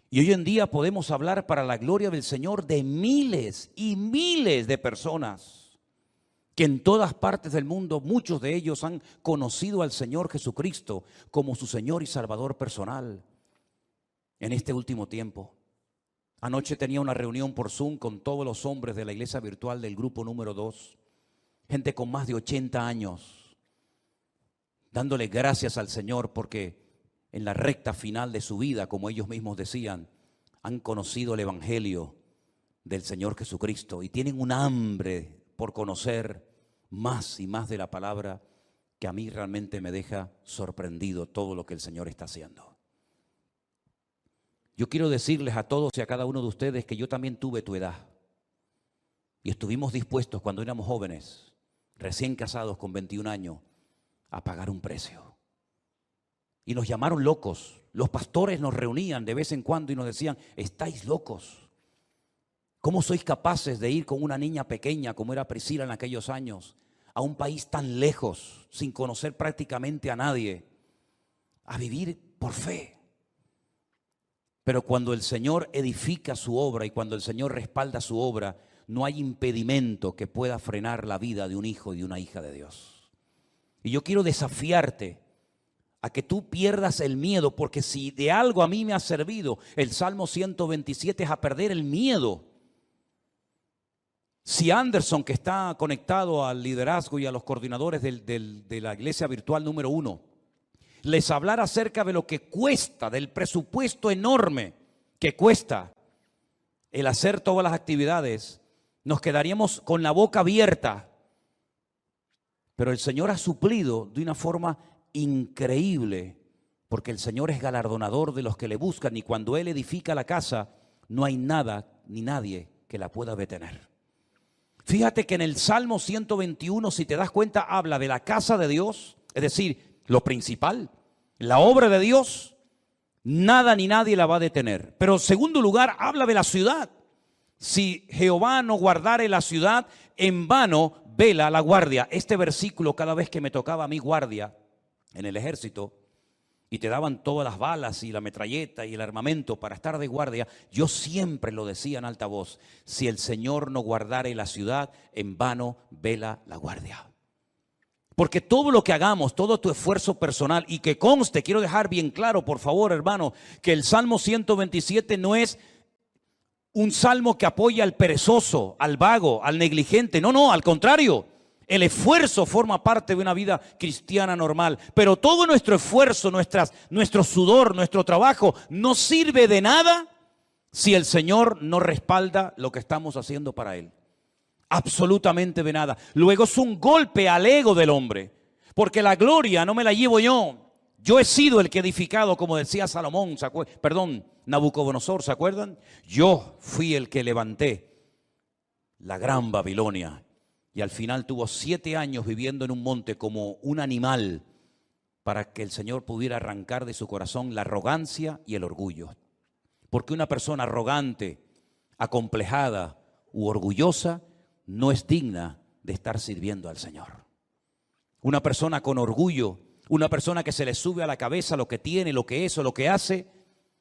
Y hoy en día podemos hablar para la gloria del Señor de miles y miles de personas que en todas partes del mundo, muchos de ellos han conocido al Señor Jesucristo como su Señor y Salvador personal en este último tiempo. Anoche tenía una reunión por Zoom con todos los hombres de la iglesia virtual del grupo número 2, gente con más de 80 años. Dándole gracias al Señor porque en la recta final de su vida, como ellos mismos decían, han conocido el Evangelio del Señor Jesucristo y tienen un hambre por conocer más y más de la palabra que a mí realmente me deja sorprendido todo lo que el Señor está haciendo. Yo quiero decirles a todos y a cada uno de ustedes que yo también tuve tu edad y estuvimos dispuestos cuando éramos jóvenes, recién casados con 21 años, a pagar un precio. Y nos llamaron locos. Los pastores nos reunían de vez en cuando y nos decían, estáis locos. ¿Cómo sois capaces de ir con una niña pequeña como era Priscila en aquellos años a un país tan lejos, sin conocer prácticamente a nadie, a vivir por fe? Pero cuando el Señor edifica su obra y cuando el Señor respalda su obra, no hay impedimento que pueda frenar la vida de un hijo y de una hija de Dios. Y yo quiero desafiarte a que tú pierdas el miedo, porque si de algo a mí me ha servido el Salmo 127 es a perder el miedo. Si Anderson, que está conectado al liderazgo y a los coordinadores de la iglesia virtual número 1, les hablara acerca de lo que cuesta, del presupuesto enorme que cuesta el hacer todas las actividades, nos quedaríamos con la boca abierta. Pero el Señor ha suplido de una forma increíble, porque el Señor es galardonador de los que le buscan y cuando Él edifica la casa, no hay nada ni nadie que la pueda detener. Fíjate que en el Salmo 121, si te das cuenta, habla de la casa de Dios, es decir, lo principal, la obra de Dios, nada ni nadie la va a detener. Pero en segundo lugar, habla de la ciudad. Si Jehová no guardare la ciudad, en vano vela la guardia. Este versículo, cada vez que me tocaba a mí guardia, en el ejército y te daban todas las balas y la metralleta y el armamento para estar de guardia, yo siempre lo decía en alta voz: si el Señor no guardare la ciudad, en vano vela la guardia. Porque todo lo que hagamos, todo tu esfuerzo personal, y que conste, quiero dejar bien claro, por favor, hermano, que el Salmo 127 no es un salmo que apoya al perezoso, al vago, al negligente. No, no, al contrario. El esfuerzo forma parte de una vida cristiana normal. Pero todo nuestro esfuerzo, nuestro sudor, nuestro trabajo no sirve de nada si el Señor no respalda lo que estamos haciendo para Él. Absolutamente de nada. Luego es un golpe al ego del hombre. Porque la gloria no me la llevo yo. Yo he sido el que he edificado, como decía Salomón, Nabucodonosor, ¿se acuerdan? Yo fui el que levanté la gran Babilonia. Y al final tuvo 7 años viviendo en un monte como un animal para que el Señor pudiera arrancar de su corazón la arrogancia y el orgullo. Porque una persona arrogante, acomplejada u orgullosa no es digna de estar sirviendo al Señor. Una persona con orgullo, una persona que se le sube a la cabeza lo que tiene, lo que es o lo que hace,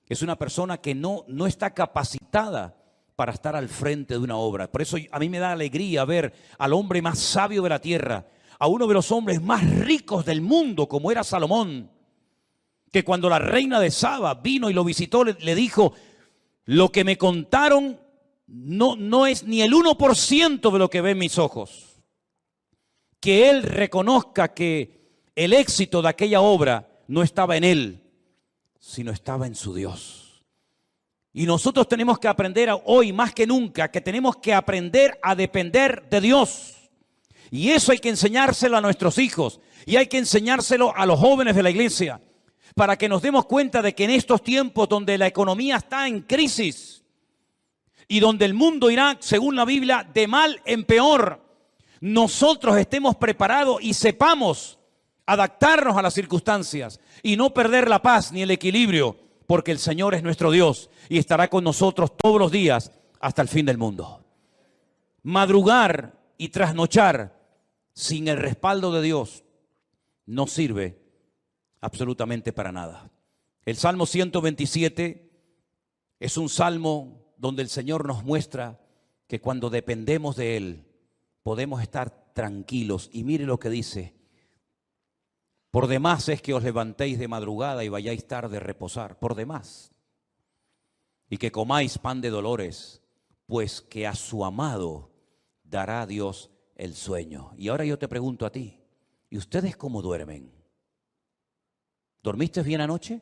es una persona que no está capacitada para estar al frente de una obra. Por eso a mí me da alegría ver al hombre más sabio de la tierra, a uno de los hombres más ricos del mundo, como era Salomón, que cuando la reina de Saba vino y lo visitó, le dijo: lo que me contaron no es ni el 1% de lo que ven mis ojos. Que él reconozca que el éxito de aquella obra no estaba en él, sino estaba en su Dios. Y nosotros tenemos que aprender hoy más que nunca que tenemos que aprender a depender de Dios. Y eso hay que enseñárselo a nuestros hijos y hay que enseñárselo a los jóvenes de la iglesia para que nos demos cuenta de que en estos tiempos donde la economía está en crisis y donde el mundo irá, según la Biblia, de mal en peor, nosotros estemos preparados y sepamos adaptarnos a las circunstancias y no perder la paz ni el equilibrio, porque el Señor es nuestro Dios y estará con nosotros todos los días hasta el fin del mundo. Madrugar y trasnochar sin el respaldo de Dios no sirve absolutamente para nada. El Salmo 127 es un salmo donde el Señor nos muestra que cuando dependemos de Él podemos estar tranquilos. Y mire lo que dice: por demás es que os levantéis de madrugada y vayáis tarde a reposar, por demás. Y que comáis pan de dolores, pues que a su amado dará Dios el sueño. Y ahora yo te pregunto a ti, ¿y ustedes cómo duermen? ¿Dormiste bien anoche?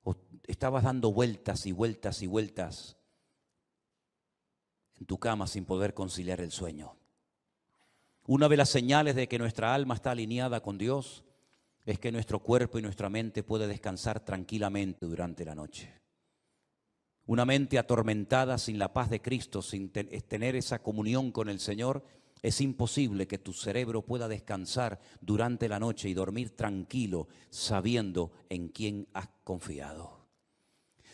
¿O estabas dando vueltas y vueltas y vueltas en tu cama sin poder conciliar el sueño? Una de las señales de que nuestra alma está alineada con Dios es que nuestro cuerpo y nuestra mente puede descansar tranquilamente durante la noche. Una mente atormentada sin la paz de Cristo, sin tener esa comunión con el Señor, es imposible que tu cerebro pueda descansar durante la noche y dormir tranquilo sabiendo en quién has confiado.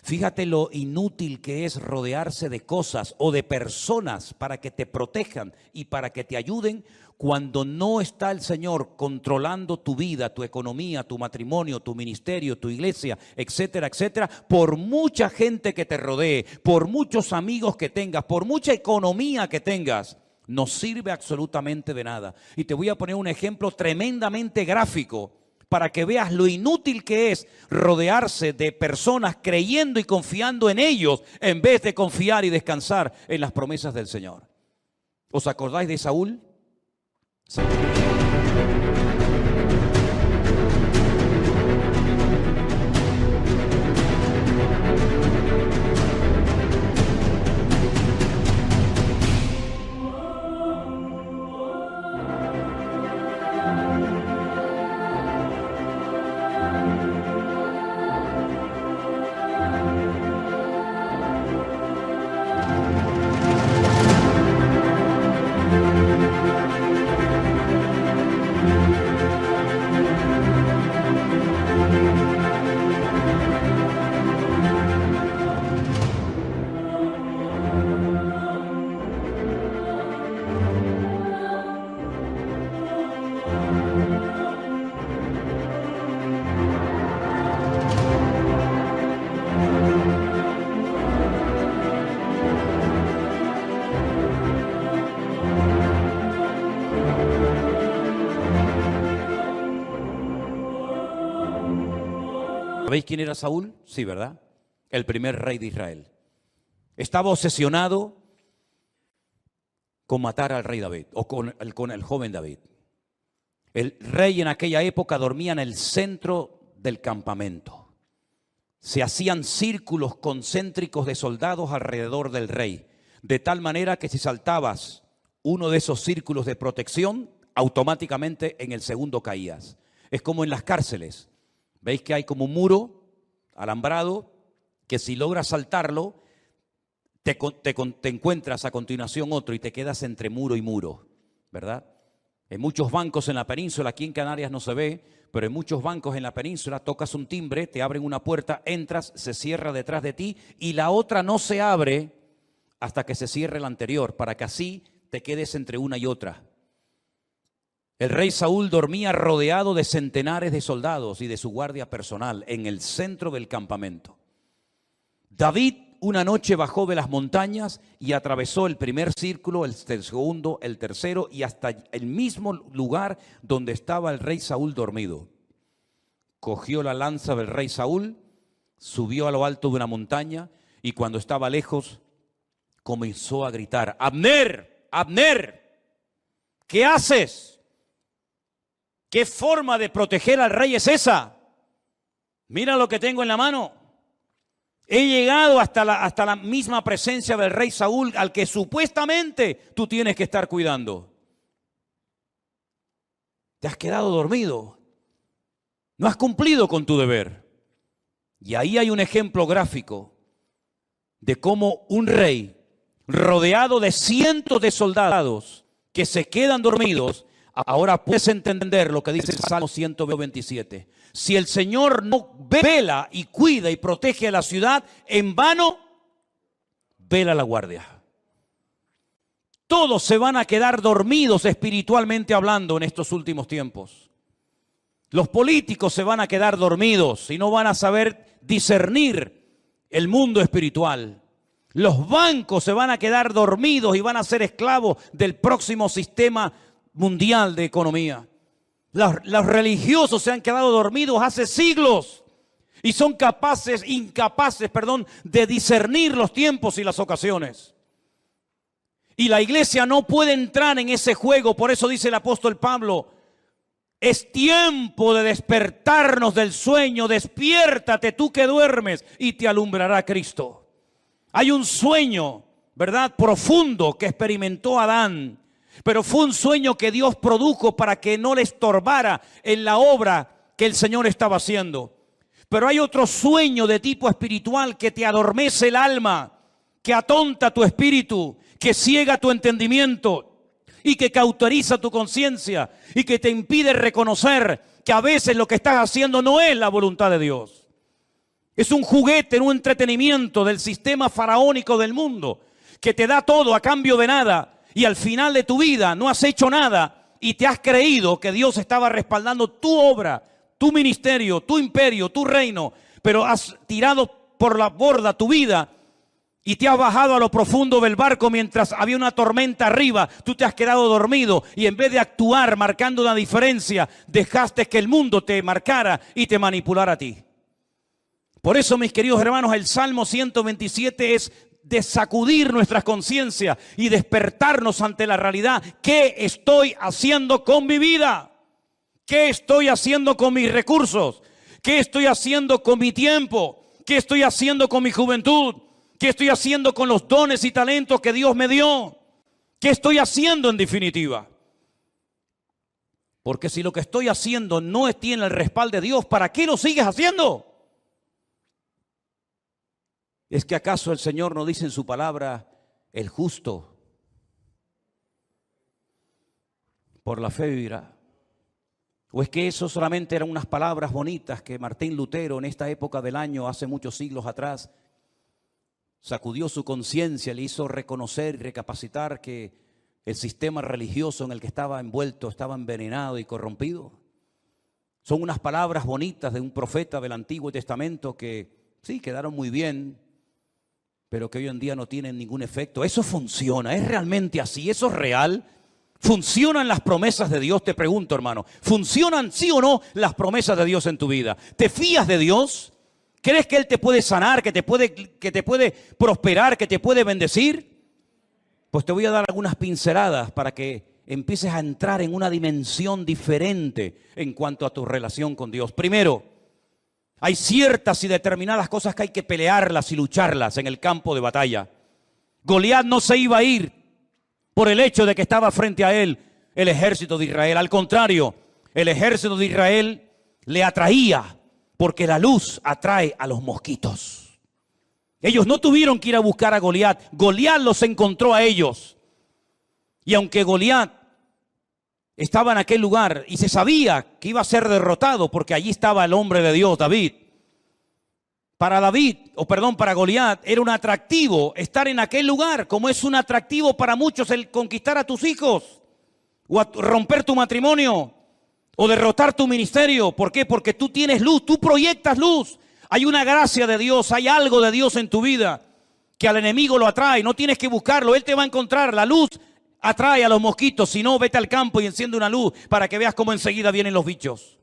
Fíjate lo inútil que es rodearse de cosas o de personas para que te protejan y para que te ayuden cuando no está el Señor controlando tu vida, tu economía, tu matrimonio, tu ministerio, tu iglesia, etcétera, etcétera. Por mucha gente que te rodee, por muchos amigos que tengas, por mucha economía que tengas, no sirve absolutamente de nada. Y te voy a poner un ejemplo tremendamente gráfico para que veas lo inútil que es rodearse de personas creyendo y confiando en ellos en vez de confiar y descansar en las promesas del Señor. ¿Os acordáis de Saúl? ¿Sabéis quién era Saúl? Sí, ¿verdad? El primer rey de Israel. Estaba obsesionado con matar al rey David, o con el joven David. El rey en aquella época dormía en el centro del campamento. Se hacían círculos concéntricos de soldados alrededor del rey, de tal manera que si saltabas uno de esos círculos de protección, automáticamente en el segundo caías. Es como en las cárceles. ¿Veis que hay como un muro alambrado que si logras saltarlo, te encuentras a continuación otro y te quedas entre muro y muro, ¿verdad? En muchos bancos en la península, aquí en Canarias no se ve, pero en muchos bancos en la península tocas un timbre, te abren una puerta, entras, se cierra detrás de ti y la otra no se abre hasta que se cierre la anterior, para que así te quedes entre una y otra. El rey Saúl dormía rodeado de centenares de soldados y de su guardia personal en el centro del campamento. David una noche bajó de las montañas y atravesó el primer círculo, el segundo, el tercero y hasta el mismo lugar donde estaba el rey Saúl dormido. Cogió la lanza del rey Saúl, subió a lo alto de una montaña y cuando estaba lejos comenzó a gritar: ¡Abner! ¡Abner! ¿Qué haces? ¿Qué forma de proteger al rey es esa? Mira lo que tengo en la mano. He llegado hasta la misma presencia del rey Saúl, al que supuestamente tú tienes que estar cuidando. Te has quedado dormido. No has cumplido con tu deber. Y ahí hay un ejemplo gráfico de cómo un rey rodeado de cientos de soldados que se quedan dormidos. Ahora puedes entender lo que dice el Salmo 127. Si el Señor no vela y cuida y protege a la ciudad, en vano vela la guardia. Todos se van a quedar dormidos espiritualmente hablando en estos últimos tiempos. Los políticos se van a quedar dormidos y no van a saber discernir el mundo espiritual. Los bancos se van a quedar dormidos y van a ser esclavos del próximo sistema mundial de economía. Los religiosos se han quedado dormidos hace siglos y son incapaces de discernir los tiempos y las ocasiones. Y la iglesia no puede entrar en ese juego. Por eso dice el apóstol Pablo: es tiempo de despertarnos del sueño. Despiértate tú que duermes y te alumbrará Cristo. Hay un sueño, ¿verdad?, profundo que experimentó Adán. Pero fue un sueño que Dios produjo para que no le estorbara en la obra que el Señor estaba haciendo. Pero hay otro sueño de tipo espiritual que te adormece el alma, que atonta tu espíritu, que ciega tu entendimiento y que cauteriza tu conciencia y que te impide reconocer que a veces lo que estás haciendo no es la voluntad de Dios. Es un juguete, un entretenimiento del sistema faraónico del mundo que te da todo a cambio de nada. Y al final de tu vida no has hecho nada y te has creído que Dios estaba respaldando tu obra, tu ministerio, tu imperio, tu reino, pero has tirado por la borda tu vida y te has bajado a lo profundo del barco mientras había una tormenta arriba. Tú te has quedado dormido y en vez de actuar marcando una diferencia, dejaste que el mundo te marcara y te manipulara a ti. Por eso, mis queridos hermanos, el Salmo 127 es de sacudir nuestras conciencias y despertarnos ante la realidad. ¿Qué estoy haciendo con mi vida? ¿Qué estoy haciendo con mis recursos? ¿Qué estoy haciendo con mi tiempo? ¿Qué estoy haciendo con mi juventud? ¿Qué estoy haciendo con los dones y talentos que Dios me dio? ¿Qué estoy haciendo en definitiva? Porque si lo que estoy haciendo no tiene el respaldo de Dios, ¿para qué lo sigues haciendo? ¿Es que acaso el Señor no dice en su palabra: el justo por la fe vivirá? ¿O es que eso solamente eran unas palabras bonitas que Martín Lutero en esta época del año, hace muchos siglos atrás, sacudió su conciencia, le hizo reconocer y recapacitar que el sistema religioso en el que estaba envuelto estaba envenenado y corrompido? Son unas palabras bonitas de un profeta del Antiguo Testamento que sí quedaron muy bien, pero que hoy en día no tienen ningún efecto. Eso funciona, es realmente así, eso es real. ¿Funcionan las promesas de Dios? Te pregunto, hermano. ¿Funcionan sí o no las promesas de Dios en tu vida? ¿Te fías de Dios? ¿Crees que Él te puede sanar, que te puede prosperar, que te puede bendecir? Pues te voy a dar algunas pinceladas para que empieces a entrar en una dimensión diferente en cuanto a tu relación con Dios. Primero, hay ciertas y determinadas cosas que hay que pelearlas y lucharlas en el campo de batalla. Goliat no se iba a ir por el hecho de que estaba frente a él el ejército de Israel. Al contrario, el ejército de Israel le atraía, porque la luz atrae a los mosquitos. Ellos no tuvieron que ir a buscar a Goliat. Goliat los encontró a ellos. Y aunque Goliat estaba en aquel lugar y se sabía que iba a ser derrotado, porque allí estaba el hombre de Dios, David. Para Goliat era un atractivo estar en aquel lugar, como es un atractivo para muchos el conquistar a tus hijos, o romper tu matrimonio, o derrotar tu ministerio. ¿Por qué? Porque tú tienes luz, tú proyectas luz. Hay una gracia de Dios, hay algo de Dios en tu vida que al enemigo lo atrae. No tienes que buscarlo, él te va a encontrar. La luz atrae a los mosquitos. Si no, vete al campo y enciende una luz para que veas cómo enseguida vienen los bichos.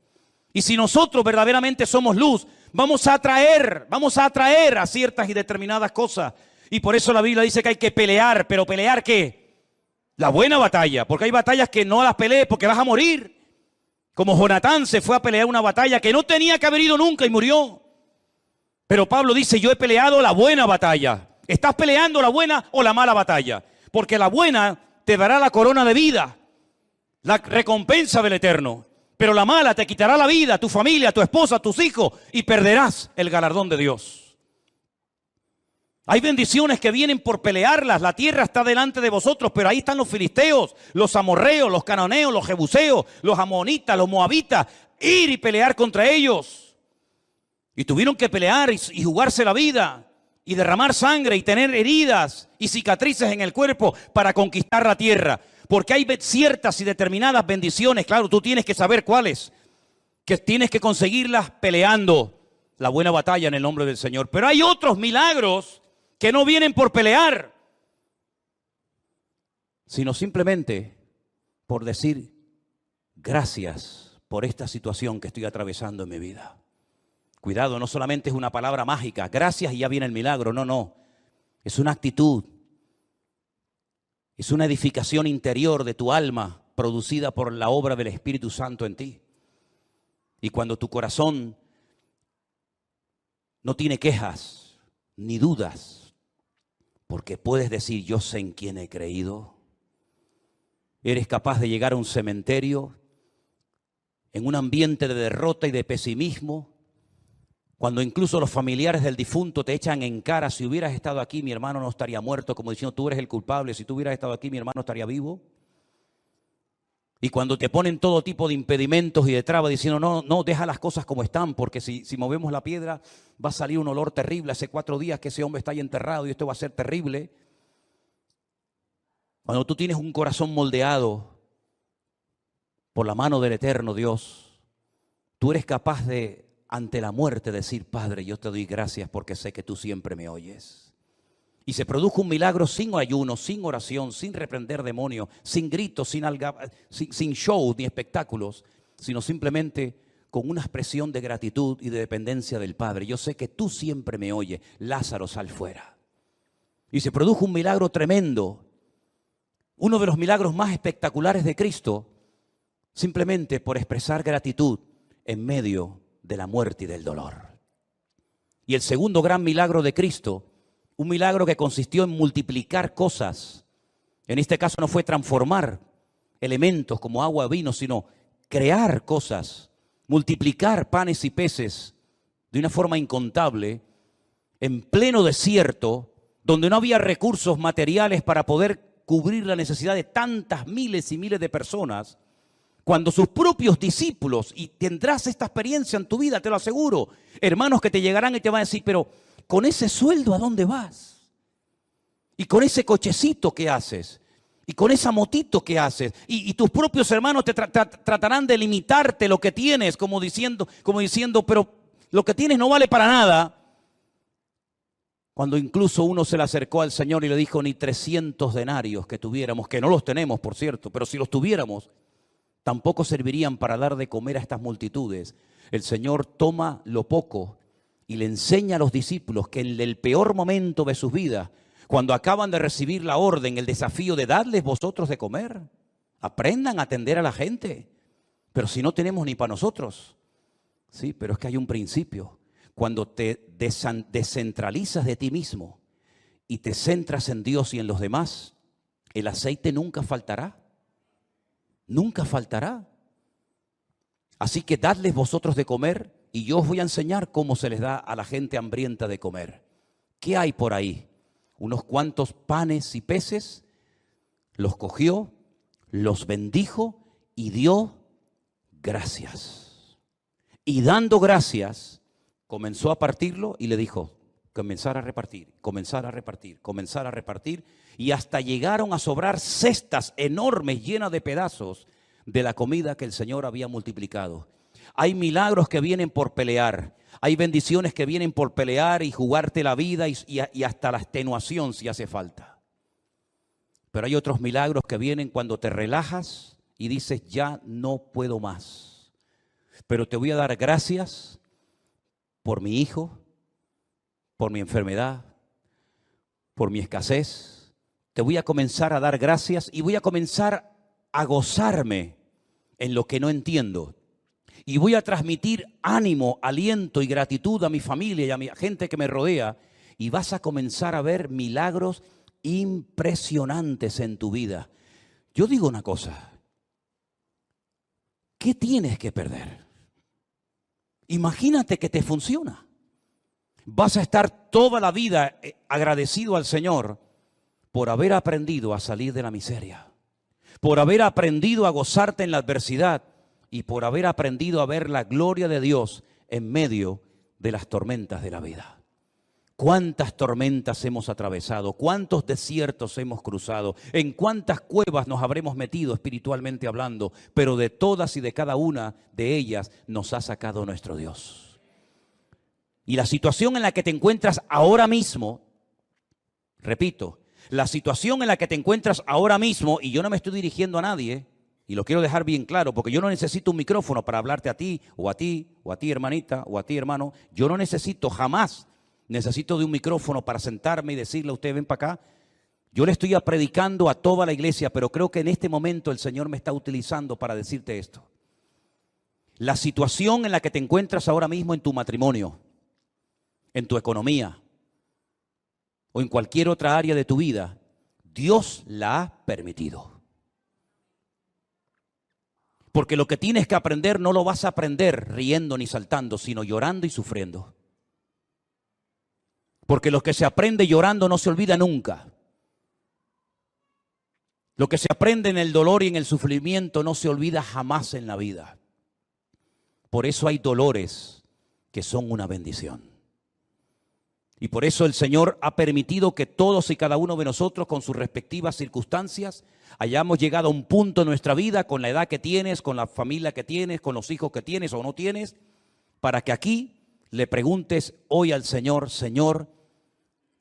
Y si nosotros verdaderamente somos luz, vamos a atraer a ciertas y determinadas cosas. Y por eso la Biblia dice que hay que pelear. ¿Pero pelear qué? La buena batalla. Porque hay batallas que no las pelees porque vas a morir. Como Jonatán se fue a pelear una batalla que no tenía que haber ido nunca y murió. Pero Pablo dice, yo he peleado la buena batalla. ¿Estás peleando la buena o la mala batalla? Porque la buena te dará la corona de vida, la recompensa del Eterno. Pero la mala te quitará la vida, tu familia, tu esposa, tus hijos, y perderás el galardón de Dios. Hay bendiciones que vienen por pelearlas. La tierra está delante de vosotros, pero ahí están los filisteos, los amorreos, los cananeos, los jebuseos, los amonitas, los moabitas. Ir y pelear contra ellos. Y tuvieron que pelear y jugarse la vida, y derramar sangre, y tener heridas y cicatrices en el cuerpo para conquistar la tierra. Porque hay ciertas y determinadas bendiciones, claro, tú tienes que saber cuáles, que tienes que conseguirlas peleando la buena batalla en el nombre del Señor. Pero hay otros milagros que no vienen por pelear, sino simplemente por decir gracias por esta situación que estoy atravesando en mi vida. Cuidado, no solamente es una palabra mágica, gracias y ya viene el milagro, no. Es una actitud, es una edificación interior de tu alma producida por la obra del Espíritu Santo en ti. Y cuando tu corazón no tiene quejas ni dudas, porque puedes decir, yo sé en quién he creído. Eres capaz de llegar a un cementerio en un ambiente de derrota y de pesimismo, cuando incluso los familiares del difunto te echan en cara, si hubieras estado aquí mi hermano no estaría muerto, como diciendo tú eres el culpable, si tú hubieras estado aquí mi hermano estaría vivo. Y cuando te ponen todo tipo de impedimentos y de trabas diciendo no, deja las cosas como están, porque si movemos la piedra va a salir un olor terrible. Hace 4 días que ese hombre está ahí enterrado y esto va a ser terrible. Cuando tú tienes un corazón moldeado por la mano del eterno Dios, tú eres capaz de, ante la muerte, decir, Padre, yo te doy gracias porque sé que tú siempre me oyes. Y se produjo un milagro sin ayuno, sin oración, sin reprender demonios, sin gritos, sin show ni espectáculos, sino simplemente con una expresión de gratitud y de dependencia del Padre. Yo sé que tú siempre me oyes. Lázaro, sal fuera. Y se produjo un milagro tremendo. Uno de los milagros más espectaculares de Cristo, simplemente por expresar gratitud en medio de la muerte y del dolor. Y el segundo gran milagro de Cristo, un milagro que consistió en multiplicar cosas. En este caso no fue transformar elementos como agua o vino, sino crear cosas, multiplicar panes y peces de una forma incontable, en pleno desierto, donde no había recursos materiales para poder cubrir la necesidad de tantas miles y miles de personas. Cuando sus propios discípulos, y tendrás esta experiencia en tu vida, te lo aseguro, hermanos que te llegarán y te van a decir, pero con ese sueldo, ¿a dónde vas? Y con ese cochecito, ¿qué haces? Y con esa motito, ¿qué haces? Y tus propios hermanos te tratarán de limitarte lo que tienes, como diciendo, pero lo que tienes no vale para nada. Cuando incluso uno se le acercó al Señor y le dijo, ni 300 denarios que tuviéramos, que no los tenemos, por cierto, pero si los tuviéramos, tampoco servirían para dar de comer a estas multitudes. El Señor toma lo poco y le enseña a los discípulos que en el peor momento de sus vidas, cuando acaban de recibir la orden, el desafío de darles vosotros de comer, aprendan a atender a la gente. Pero si no tenemos ni para nosotros. Sí, pero es que hay un principio. Cuando te descentralizas de ti mismo y te centras en Dios y en los demás, el aceite nunca faltará. Nunca faltará. Así que dadles vosotros de comer y yo os voy a enseñar cómo se les da a la gente hambrienta de comer. ¿Qué hay por ahí? Unos cuantos panes y peces, los cogió, los bendijo y dio gracias. Y dando gracias, comenzó a partirlo y le dijo, comenzar a repartir, comenzar a repartir, comenzar a repartir. Y hasta llegaron a sobrar cestas enormes llenas de pedazos de la comida que el Señor había multiplicado. Hay milagros que vienen por pelear. Hay bendiciones que vienen por pelear y jugarte la vida y hasta la extenuación si hace falta. Pero hay otros milagros que vienen cuando te relajas y dices, ya no puedo más. Pero te voy a dar gracias por mi hijo, por mi enfermedad, por mi escasez. Te voy a comenzar a dar gracias y voy a comenzar a gozarme en lo que no entiendo. Y voy a transmitir ánimo, aliento y gratitud a mi familia y a mi gente que me rodea. Y vas a comenzar a ver milagros impresionantes en tu vida. Yo digo una cosa. ¿Qué tienes que perder? Imagínate que te funciona. Vas a estar toda la vida agradecido al Señor por haber aprendido a salir de la miseria, por haber aprendido a gozarte en la adversidad y por haber aprendido a ver la gloria de Dios en medio de las tormentas de la vida. ¿Cuántas tormentas hemos atravesado? ¿Cuántos desiertos hemos cruzado? ¿En cuántas cuevas nos habremos metido espiritualmente hablando? Pero de todas y de cada una de ellas nos ha sacado nuestro Dios. Y la situación en la que te encuentras ahora mismo, repito, la situación en la que te encuentras ahora mismo, y yo no me estoy dirigiendo a nadie, y lo quiero dejar bien claro, porque yo no necesito un micrófono para hablarte a ti, o a ti, o a ti hermanita, o a ti hermano. Yo no necesito, jamás necesito de un micrófono para sentarme y decirle a usted, ven para acá. Yo le estoy predicando a toda la iglesia, pero creo que en este momento el Señor me está utilizando para decirte esto. La situación en la que te encuentras ahora mismo en tu matrimonio, en tu economía, o en cualquier otra área de tu vida, Dios la ha permitido. Porque lo que tienes que aprender no lo vas a aprender riendo ni saltando, sino llorando y sufriendo. Porque lo que se aprende llorando no se olvida nunca. Lo que se aprende en el dolor y en el sufrimiento no se olvida jamás en la vida. Por eso hay dolores que son una bendición. Y por eso el Señor ha permitido que todos y cada uno de nosotros, con sus respectivas circunstancias, hayamos llegado a un punto en nuestra vida, con la edad que tienes, con la familia que tienes, con los hijos que tienes o no tienes, para que aquí le preguntes hoy al Señor, Señor,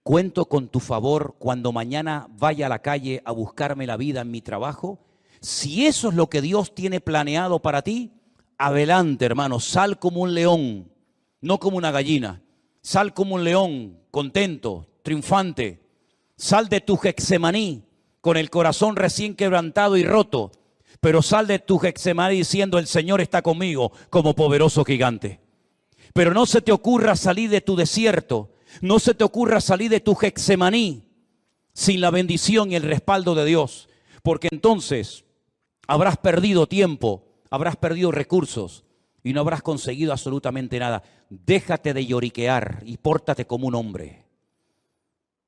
cuento con tu favor cuando mañana vaya a la calle a buscarme la vida en mi trabajo. Si eso es lo que Dios tiene planeado para ti, adelante, hermano, sal como un león, no como una gallina. Sal como un león, contento, triunfante. Sal de tu Getsemaní con el corazón recién quebrantado y roto. Pero sal de tu Getsemaní diciendo, el Señor está conmigo como poderoso gigante. Pero no se te ocurra salir de tu desierto. No se te ocurra salir de tu Getsemaní sin la bendición y el respaldo de Dios. Porque entonces habrás perdido tiempo, habrás perdido recursos y no habrás conseguido absolutamente nada. Déjate de lloriquear y pórtate como un hombre.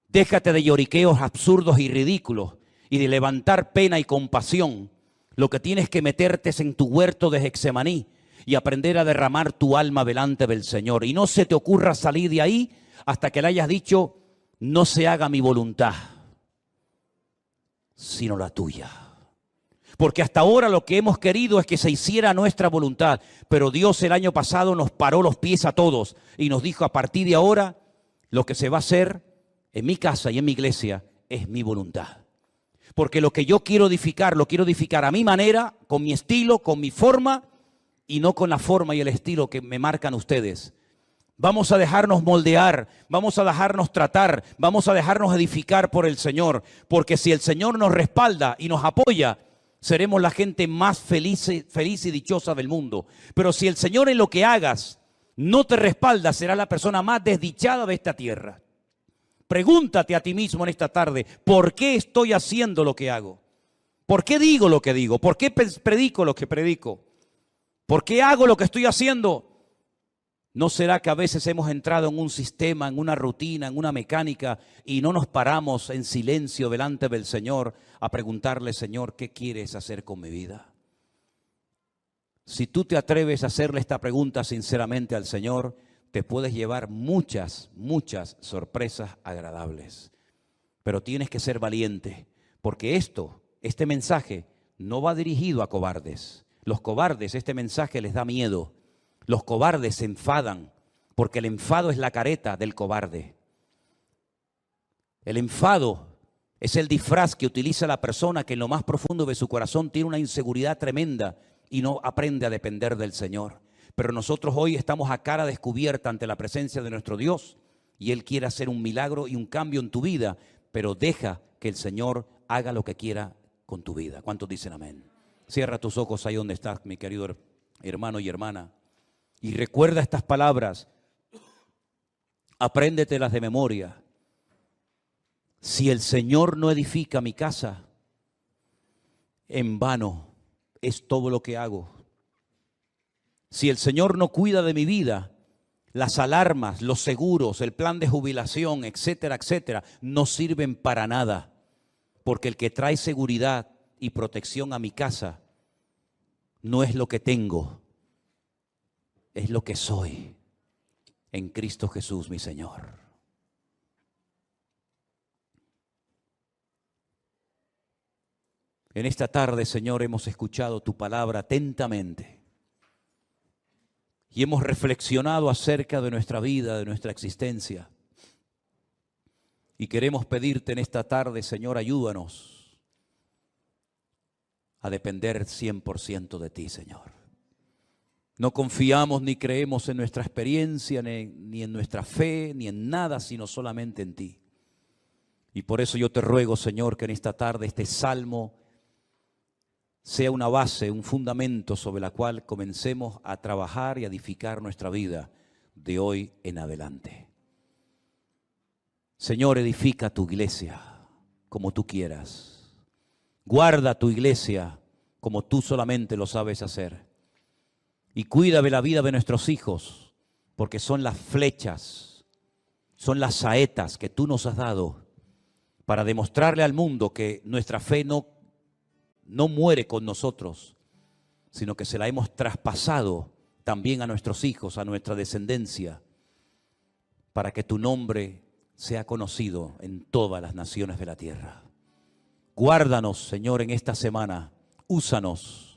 Déjate de lloriqueos absurdos y ridículos y de levantar pena y compasión. Lo que tienes que meterte es en tu huerto de Getsemaní y aprender a derramar tu alma delante del Señor. Y no se te ocurra salir de ahí hasta que le hayas dicho, no se haga mi voluntad, sino la tuya. Porque hasta ahora lo que hemos querido es que se hiciera nuestra voluntad. Pero Dios el año pasado nos paró los pies a todos y nos dijo, a partir de ahora, lo que se va a hacer en mi casa y en mi iglesia es mi voluntad. Porque lo que yo quiero edificar, lo quiero edificar a mi manera, con mi estilo, con mi forma, y no con la forma y el estilo que me marcan ustedes. Vamos a dejarnos moldear, vamos a dejarnos tratar, vamos a dejarnos edificar por el Señor. Porque si el Señor nos respalda y nos apoya, seremos la gente más feliz y dichosa del mundo. Pero si el Señor en lo que hagas no te respalda, serás la persona más desdichada de esta tierra. Pregúntate a ti mismo en esta tarde, ¿por qué estoy haciendo lo que hago? ¿Por qué digo lo que digo? ¿Por qué predico lo que predico? ¿Por qué hago lo que estoy haciendo? ¿No será que a veces hemos entrado en un sistema, en una rutina, en una mecánica y no nos paramos en silencio delante del Señor a preguntarle, Señor, ¿qué quieres hacer con mi vida? Si tú te atreves a hacerle esta pregunta sinceramente al Señor, te puedes llevar muchas sorpresas agradables. Pero tienes que ser valiente, porque este mensaje no va dirigido a cobardes. Los cobardes, este mensaje les da miedo. Los cobardes se enfadan, porque el enfado es la careta del cobarde. El enfado es el disfraz que utiliza la persona que en lo más profundo de su corazón tiene una inseguridad tremenda y no aprende a depender del Señor. Pero nosotros hoy estamos a cara descubierta ante la presencia de nuestro Dios y Él quiere hacer un milagro y un cambio en tu vida, pero deja que el Señor haga lo que quiera con tu vida. ¿Cuántos dicen amén? Cierra tus ojos ahí donde estás, mi querido hermano y hermana. Y recuerda estas palabras, apréndetelas de memoria. Si el Señor no edifica mi casa, en vano es todo lo que hago. Si el Señor no cuida de mi vida, las alarmas, los seguros, el plan de jubilación, etcétera, etcétera, no sirven para nada. Porque el que trae seguridad y protección a mi casa no es lo que tengo, es lo que soy en Cristo Jesús, mi Señor. En esta tarde, Señor, hemos escuchado tu palabra atentamente y hemos reflexionado acerca de nuestra vida, de nuestra existencia. Y queremos pedirte en esta tarde, Señor, ayúdanos a depender 100% de ti, Señor. No confiamos ni creemos en nuestra experiencia, ni en nuestra fe, ni en nada, sino solamente en ti. Y por eso yo te ruego, Señor, que en esta tarde este salmo sea una base, un fundamento sobre la cual comencemos a trabajar y a edificar nuestra vida de hoy en adelante. Señor, edifica tu iglesia como tú quieras. Guarda tu iglesia como tú solamente lo sabes hacer. Y cuida de la vida de nuestros hijos, porque son las flechas, son las saetas que tú nos has dado para demostrarle al mundo que nuestra fe no muere con nosotros, sino que se la hemos traspasado también a nuestros hijos, a nuestra descendencia, para que tu nombre sea conocido en todas las naciones de la tierra. Guárdanos, Señor, en esta semana. Úsanos